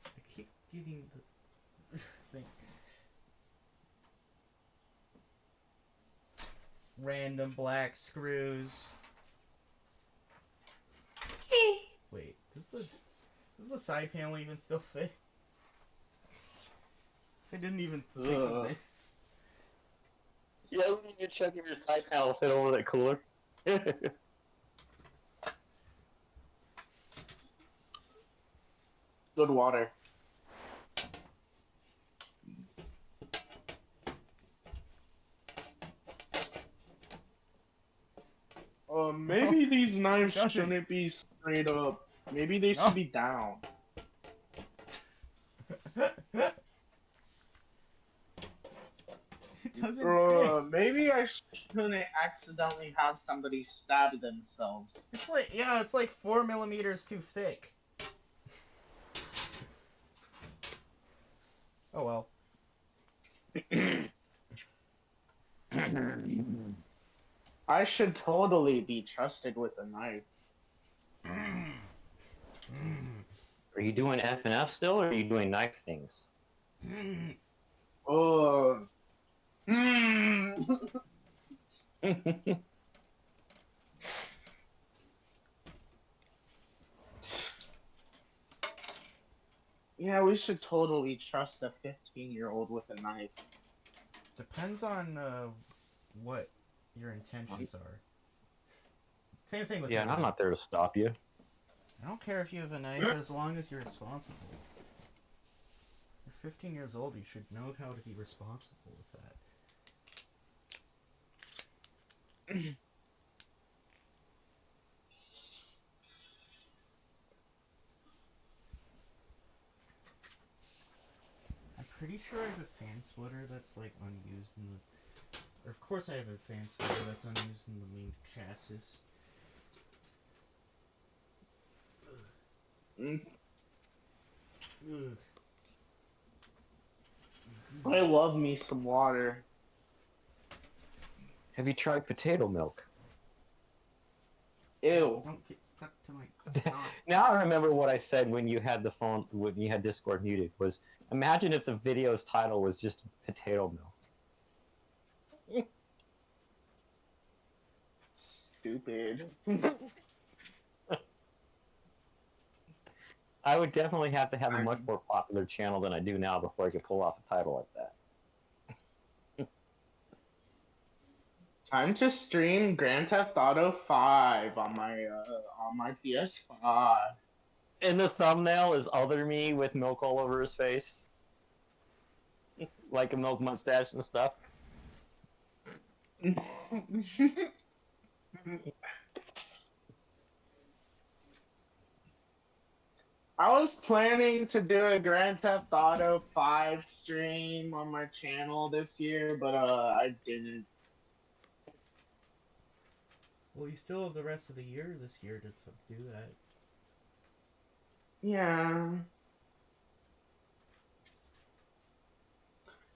I keep getting the thing. Random black screws. Wait, does the side panel even still fit? I didn't even think of this. Yeah, we need to check if your side panel fit over that cooler. Good water. Maybe these knives doesn't. shouldn't be straight up. Maybe they No. should be down. It doesn't fit. Maybe I shouldn't accidentally have somebody stab themselves. It's like 4 millimeters too thick. Oh well. I should totally be trusted with a knife. Are you doing F and F still, or are you doing knife things? Oh. Yeah, we should totally trust a 15-year-old with a knife. Depends on what your intentions are. Same thing with Yeah, and I'm not there to stop you. I don't care if you have a knife as long as you're responsible. You're 15 years old, you should know how to be responsible with that. I'm pretty sure I have a fan splitter that's like unused in the... Or of course I have a fan splitter that's unused in the main chassis. Ugh. I love me some water. Have you tried potato milk? Ew. Don't get stuck to my sock. Now I remember what I said when you had the phone, when you had Discord muted, was imagine if the video's title was just potato milk. Stupid. I would definitely have to have a much more popular channel than I do now before I could pull off a title like that. Time to stream Grand Theft Auto 5 on my PS5. And the thumbnail is other me with milk all over his face. Like a milk mustache and stuff. I was planning to do a Grand Theft Auto 5 stream on my channel this year, but I didn't. Well, you still have the rest of the year this year to do that. Yeah.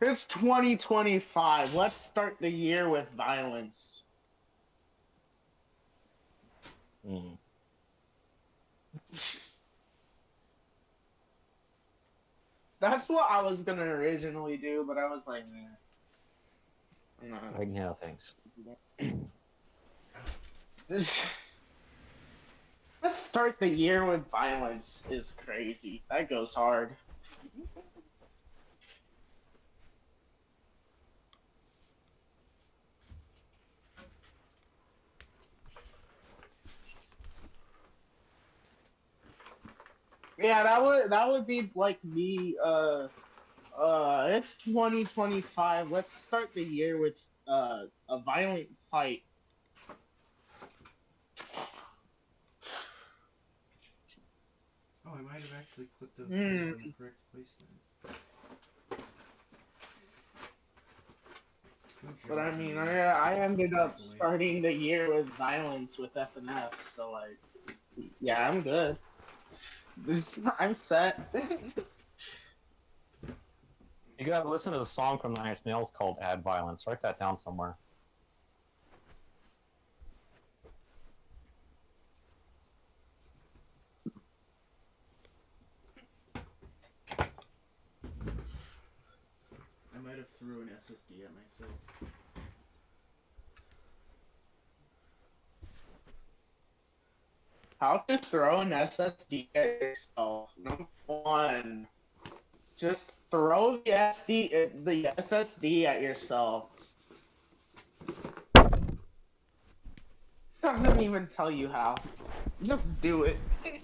It's 2025. Let's start the year with violence. Mm. That's what I was gonna originally do, but I was like, nah. Right now, thanks. Let's start the year with violence is crazy. That goes hard. Yeah, that would be like me. It's 2025. Let's start the year with a violent fight. Oh, I might have actually put those Hmm. things in the correct place then. But I mean, I ended up starting the year with violence with FNF, so like, yeah, I'm good. I'm set. You gotta listen to the song from Nine Inch Nails called "Add Violence." Write that down somewhere. I might have threw an SSD at myself. How to throw an SSD at yourself? Number one, just throw the SSD at yourself. Doesn't even tell you how. Just do it. It's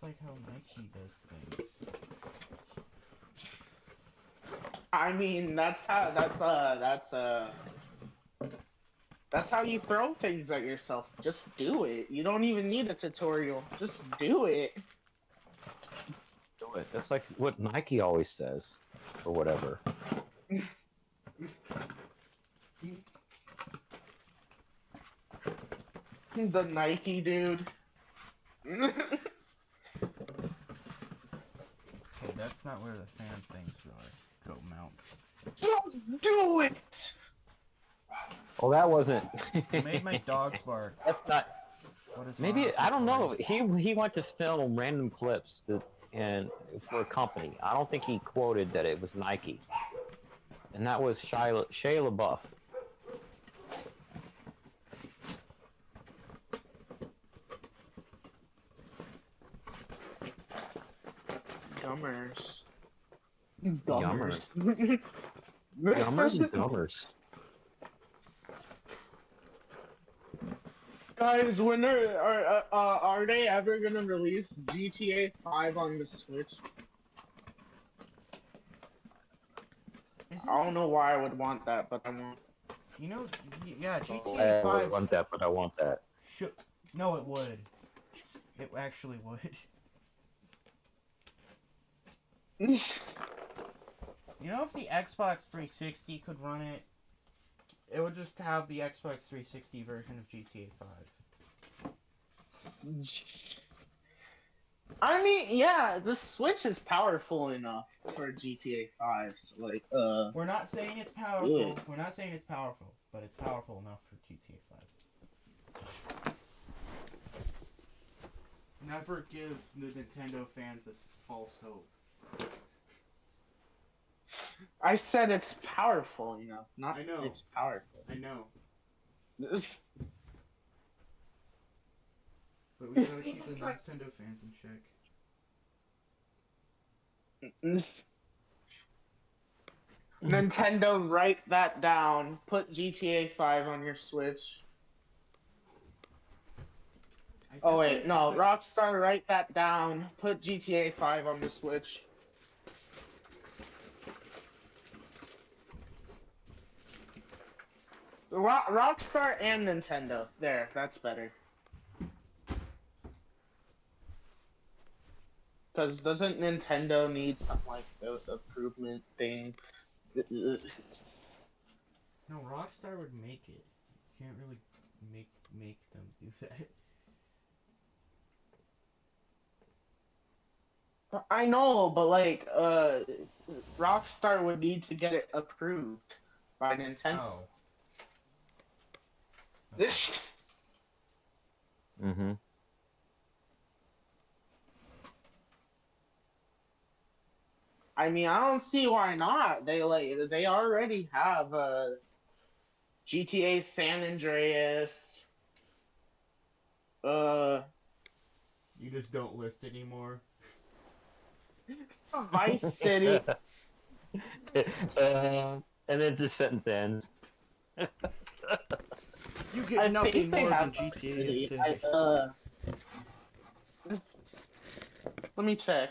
like how Nike does things. I mean, that's how you throw things at yourself. Just do it. You don't even need a tutorial. Just do it. Do it. That's like what Nike always says, or whatever. The Nike dude. Okay, that's not where the fan things are. Go mounts. Just do it. Well, that wasn't. I made my dogs bark. That's not. What is Maybe wrong I don't with know. this? He went to film random clips and for a company. I don't think he quoted that it was Nike, and that was Shia LaBeouf. Gummers. Yummers. Yummers and gummers. Guys, when are they ever gonna release GTA 5 on the Switch? I don't know why I would want that, but I want. You know, yeah, I GTA 5 want that, but I want that. should. No, it would. It actually would. You know, if the Xbox 360 could run it, it would just have the Xbox 360 version of GTA 5. I mean, yeah, the Switch is powerful enough for GTA 5. So like, We're not saying it's powerful. Yeah. We're not saying it's powerful, but it's powerful enough for GTA 5. Never give the Nintendo fans a false hope. I said it's powerful, not I know. it's powerful. I know. But we gotta keep the Nintendo fans in check. Nintendo, write that down. Put GTA 5 on your Switch. Oh wait, no, Rockstar, write that down. Put GTA 5 on the Switch. Rockstar and Nintendo. There, that's better. Because doesn't Nintendo need some like the improvement thing? No, Rockstar would make it. You can't really make them do that. I know, but like, Rockstar would need to get it approved by Nintendo. Oh. This. Mm-hmm. I mean, I don't see why not. They already have GTA San Andreas. You just don't list anymore. Vice City. And then the sentence ends. You get I nothing think they more than have GTA already. and say. Let me check.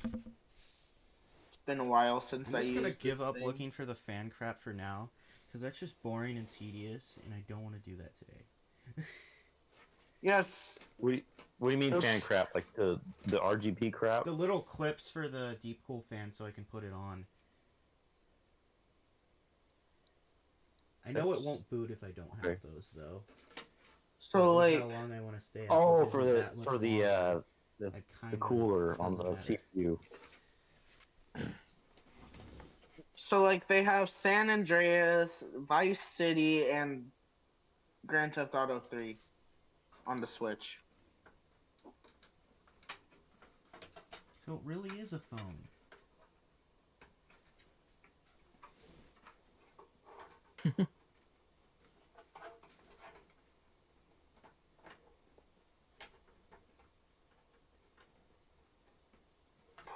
It's been a while since I'm I just used gonna give this up thing. looking for the fan crap for now, because that's just boring and tedious, and I don't want to do that today. Yes. What do you mean Those- fan crap? Like the RGB crap? The little clips for the deep cool fan so I can put it on. I know it won't boot if I don't have those though. So This is like, how long I want to stay at. Oh, which for isn't the that much for the longer. the, It the kinda cooler on the doesn't matter. CPU. so like they have San Andreas, Vice City, and Grand Theft Auto 3 on the Switch. So it really is a phone.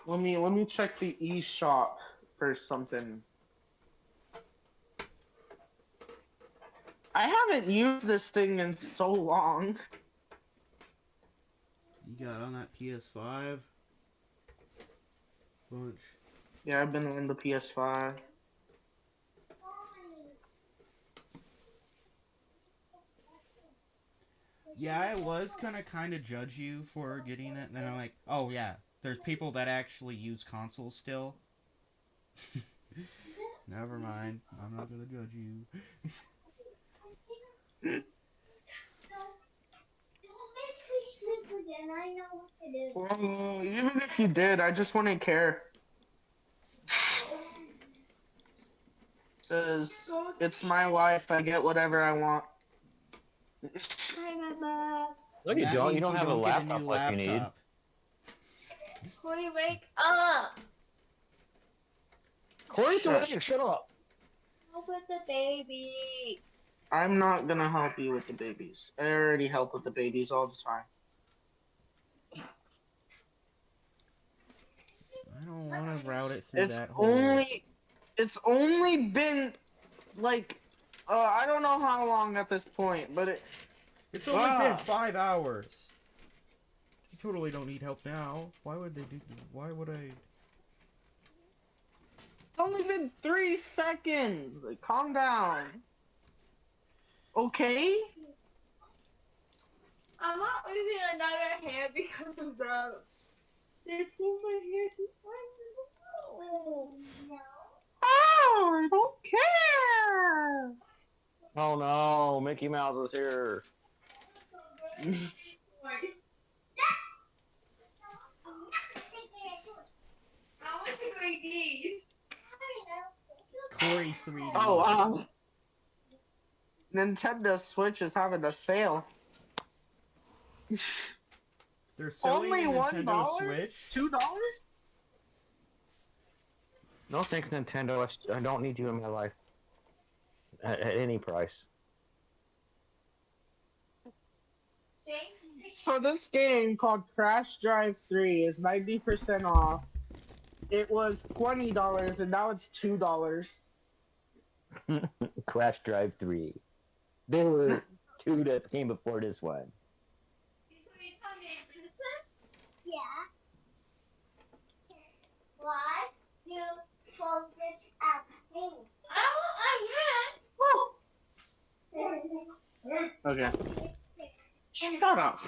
Let me check the eShop for something. I haven't used this thing in so long. You got on that PS5 bunch. Yeah, I've been on the PS5. Yeah, I was gonna kind of judge you for getting it, and then I'm like, oh yeah, there's people that actually use consoles still. Never mind, I'm not gonna judge you. Well, even if you did, I just wouldn't care. Because it's my life, I get whatever I want. No, you That don't. You means don't have a get laptop new like you need. laptop. Corey, wake up! Corey, Shut. shut up. Help with the baby. I'm not gonna help you with the babies. I already help with the babies all the time. I don't want to route it through It's that hole. only been like I don't know how long at this point, but It's only been 5 hours. You totally don't need help now. Why would they do? Why would I? it's only been 3 seconds. Like, calm down. Okay? I'm not losing another hair because of the. They pulled my hair to find no. Oh, I don't care. Oh no, Mickey Mouse is here. I want to grade these. Corey 3D. Oh, Nintendo Switch is having a sale. They're selling Only a Nintendo $1? Switch. $2? No thanks, Nintendo. I don't need you in my life at any price. So this game called Crash Drive 3 is 90% off. It was $20 and now it's $2. Crash Drive 3. There were 2 that came before this one. Yeah. Why you fold this up? I Okay. Shut up.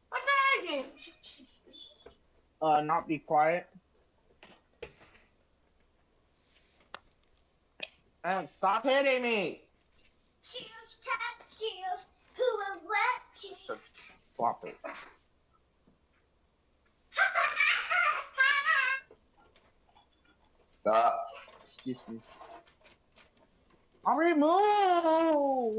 What the heck? Not be quiet. And stop hitting me. Choose tap choose who will wet you. So, flop it. Stop. Excuse me. I'll remove.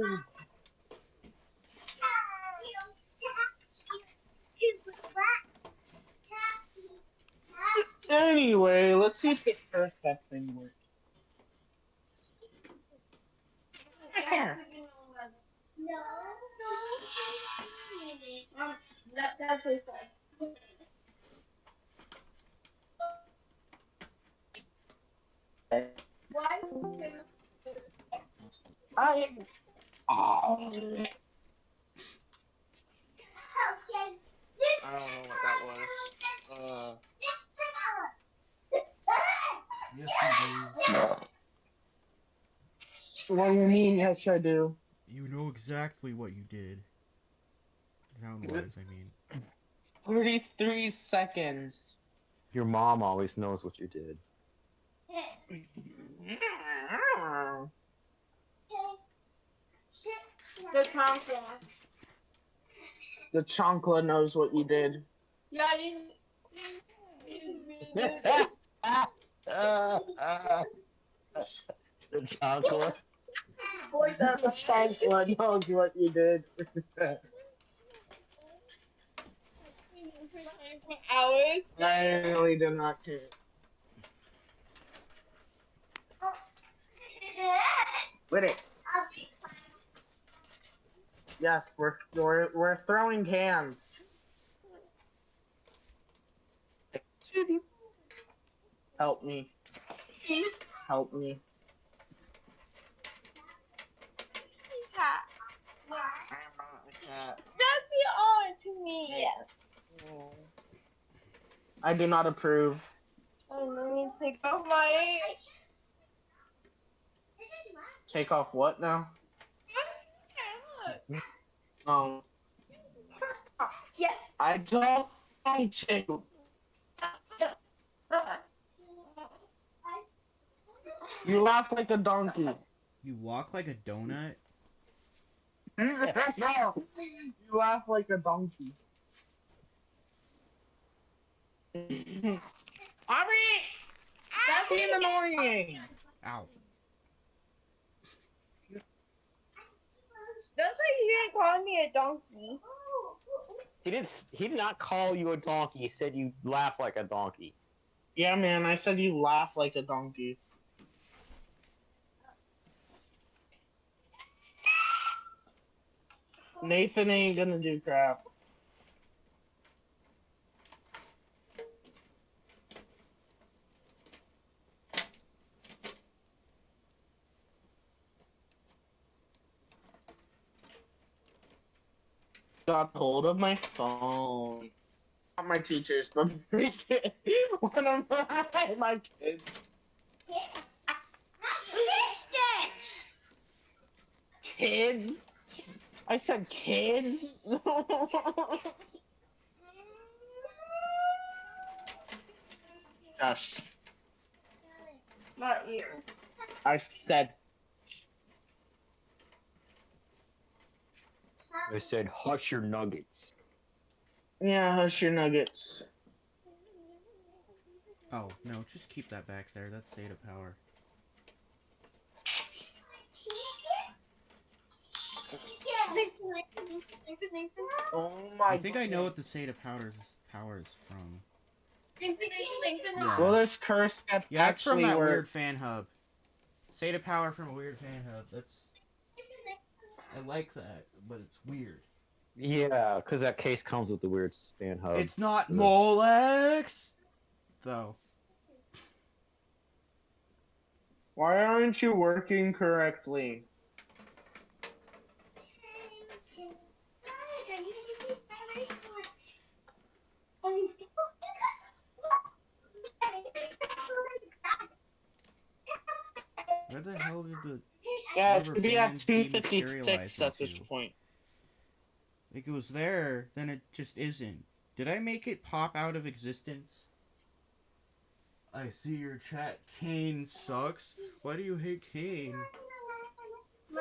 Anyway, let's see if the first step thing works. That's what I. Oh. I don't know what that was. Yes, you What do you mean? Yes, I do. do. You know exactly what you did. Sound-wise, I mean. 33 seconds. Your mom always knows what you did. The conference. The chancla knows what you did. Yeah, you The chocolate. The chancla knows what you did. for hours. I really did not care. With it. Yes, we're throwing cans. Help me. Help me. Cat. I'm not a cat. That's your own to me. I do not approve. Oh, let me take off my. Take off what now? Um, Yes. I don't want to. You laugh like a donkey. You walk like a donut? No, you laugh like a donkey. Ari! Stop being annoying! Ow. That's like you didn't call me a donkey. He did not call you a donkey. He said you laugh like a donkey. Yeah, man, I said you laugh like a donkey. Nathan ain't gonna do crap. Got hold of my phone. Not my teachers, but one of my kids. Kids? I said kids? Gosh. Not you. I said. I said, hush your nuggets. Yeah, hush your nuggets. Oh, no, just keep that back there. That's data power. Oh my I think I know what goodness. the SATA power is from. Yeah. Well, this curse that Yeah, it's from actually that worked. weird fan hub. SATA power from a weird fan hub. I like that, but it's weird. Yeah, because that case comes with the weird fan hub. It's not Molex! Though. Why aren't you working correctly? Where the hell did the Yeah, it rubber should be at bands 256 dematerialize at this into? point. Like, it was there, then it just isn't. Did I make it pop out of existence? I see your chat. Kane sucks. Why do you hate Kane?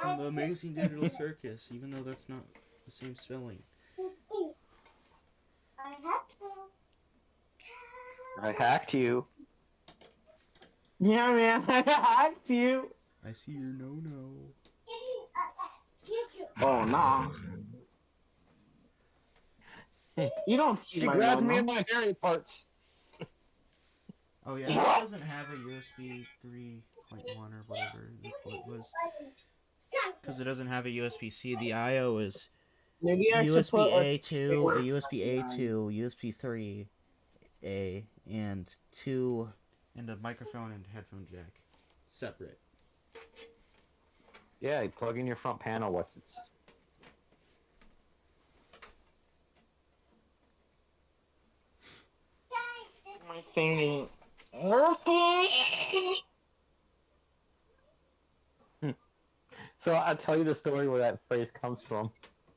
From the Amazing Digital Circus, even though that's not the same spelling. I hacked you. Yeah, man, I hacked you. I see your no-no. Oh, nah. You don't see She my grabbed me no-no. in my hairy parts. Oh yeah, this doesn't have a USB 3.1 or whatever it was. Because it doesn't have a USB-C. The I/O is Maybe I should put USB a A2, a USB A2, USB 3A, and a microphone and headphone jack. Separate. Yeah, you plug in your front panel. What's it? My thing ain't working. So I'll tell you the story where that phrase comes from.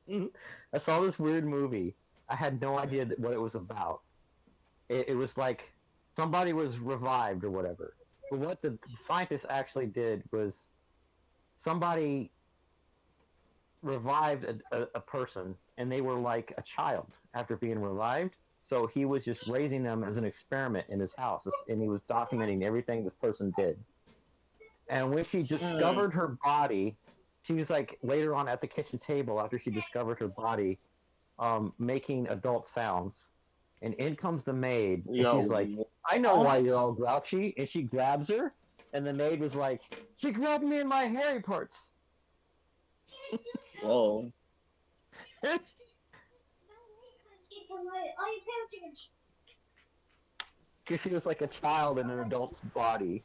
I saw this weird movie. I had no idea what it was about. It was like somebody was revived or whatever. But what the scientists actually did was somebody revived a person, and they were like a child after being revived. So he was just raising them as an experiment in his house, and he was documenting everything this person did. And when she discovered her body, she was like later on at the kitchen table after she discovered her body, making adult sounds. And in comes the maid, and she's like, Yo. "I know why you're all grouchy." And she grabs her, and the maid was like, "She grabbed me in my hairy parts." Whoa. Because she was like a child in an adult's body.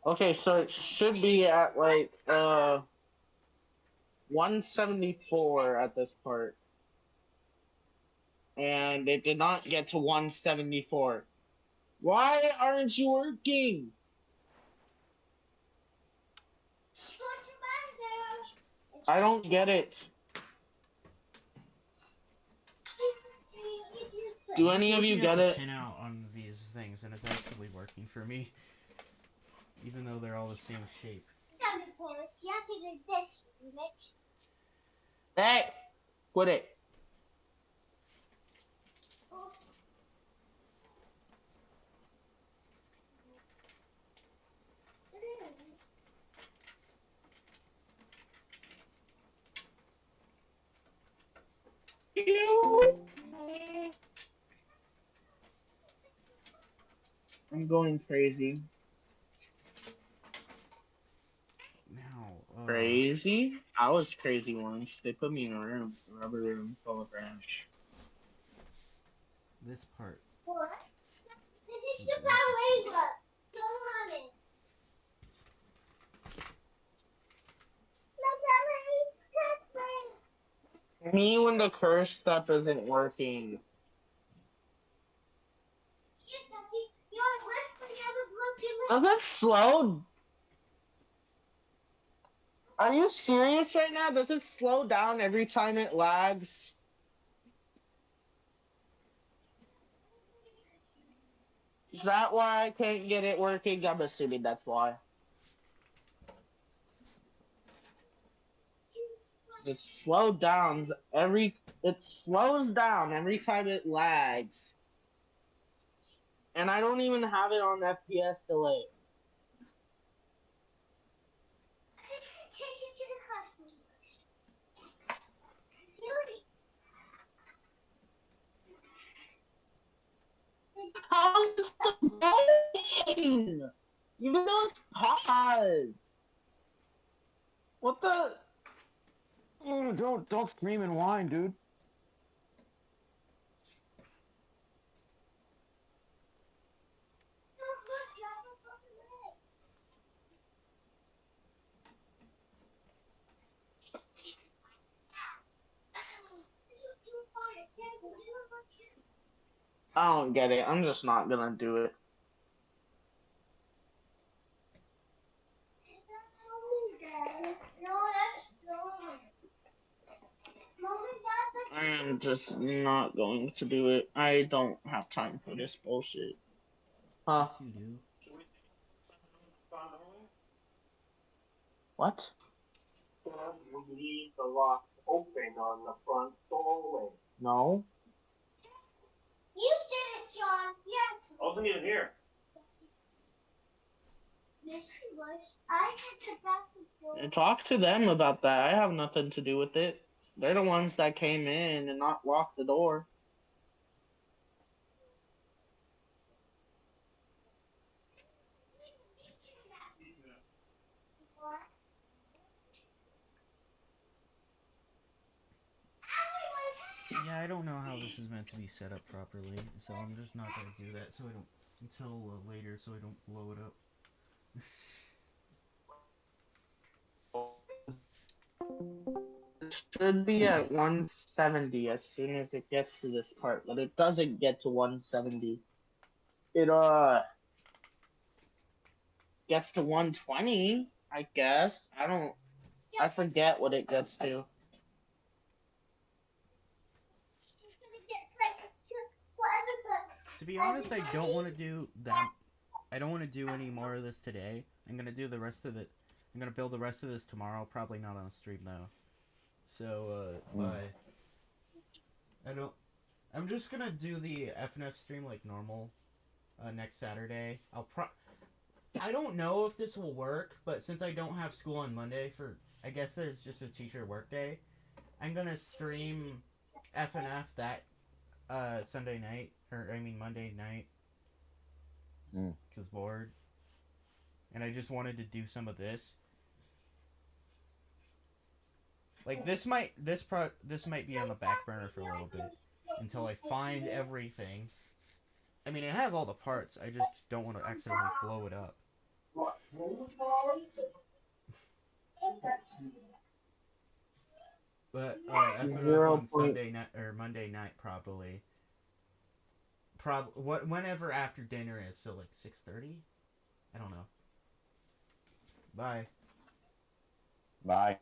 Okay, so it should be at like 174 at this part. And it did not get to 174. Why aren't you working? I don't get it. Do any of you get it? Pin out on these things, and it's actually working for me, even though they're all the same shape. Hey, quit it. I'm going crazy. Now, Crazy? I was crazy once. They put me in a rubber room full of ranch. this part. Me when the curse step isn't working. Does it slow? Are you serious right now? Does it slow down every time it lags? Is that why I can't get it working? I'm assuming that's why. It slows down every time it lags. And I don't even have it on FPS delay. How's it still going? Even though it's pause. What the? Oh, don't scream and whine, dude. I don't get it. I'm just not gonna do it. I am just not going to do it. I don't have time for this bullshit. Huh? Yes, you do. What? We leave the lock open on the front doorway. No? You did it, John. Yes. I wasn't even here. Yes, he was. I had to back the door. Talk to them about that. I have nothing to do with it. They're the ones that came in and not locked the door. Yeah, Yeah, I don't know how this is meant to be set up properly, so I'm just not gonna do that. So I don't until later, so I don't blow it up. It should be at 170 as soon as it gets to this part, but it doesn't get to 170. It gets to 120, I guess. I forget what it gets to. To be honest, I don't want to do that. I don't want to do any more of this today. I'm gonna do the rest of it. I'm gonna build the rest of this tomorrow. Probably not on a stream though. So, bye. I don't. I'm just gonna do the FNF stream like normal. Next Saturday. I don't know if this will work, but since I don't have school on Monday I guess there's just a teacher work day. I'm gonna stream FNF that Sunday night, or I mean Monday night, cause bored, and I just wanted to do some of this. Like this might be on the back burner for a little bit until I find everything. I mean, I have all the parts. I just don't want to accidentally blow it up. But FNF on Sunday night or Monday night probably. Whenever after dinner is, so like 6:30. I don't know. Bye. Bye.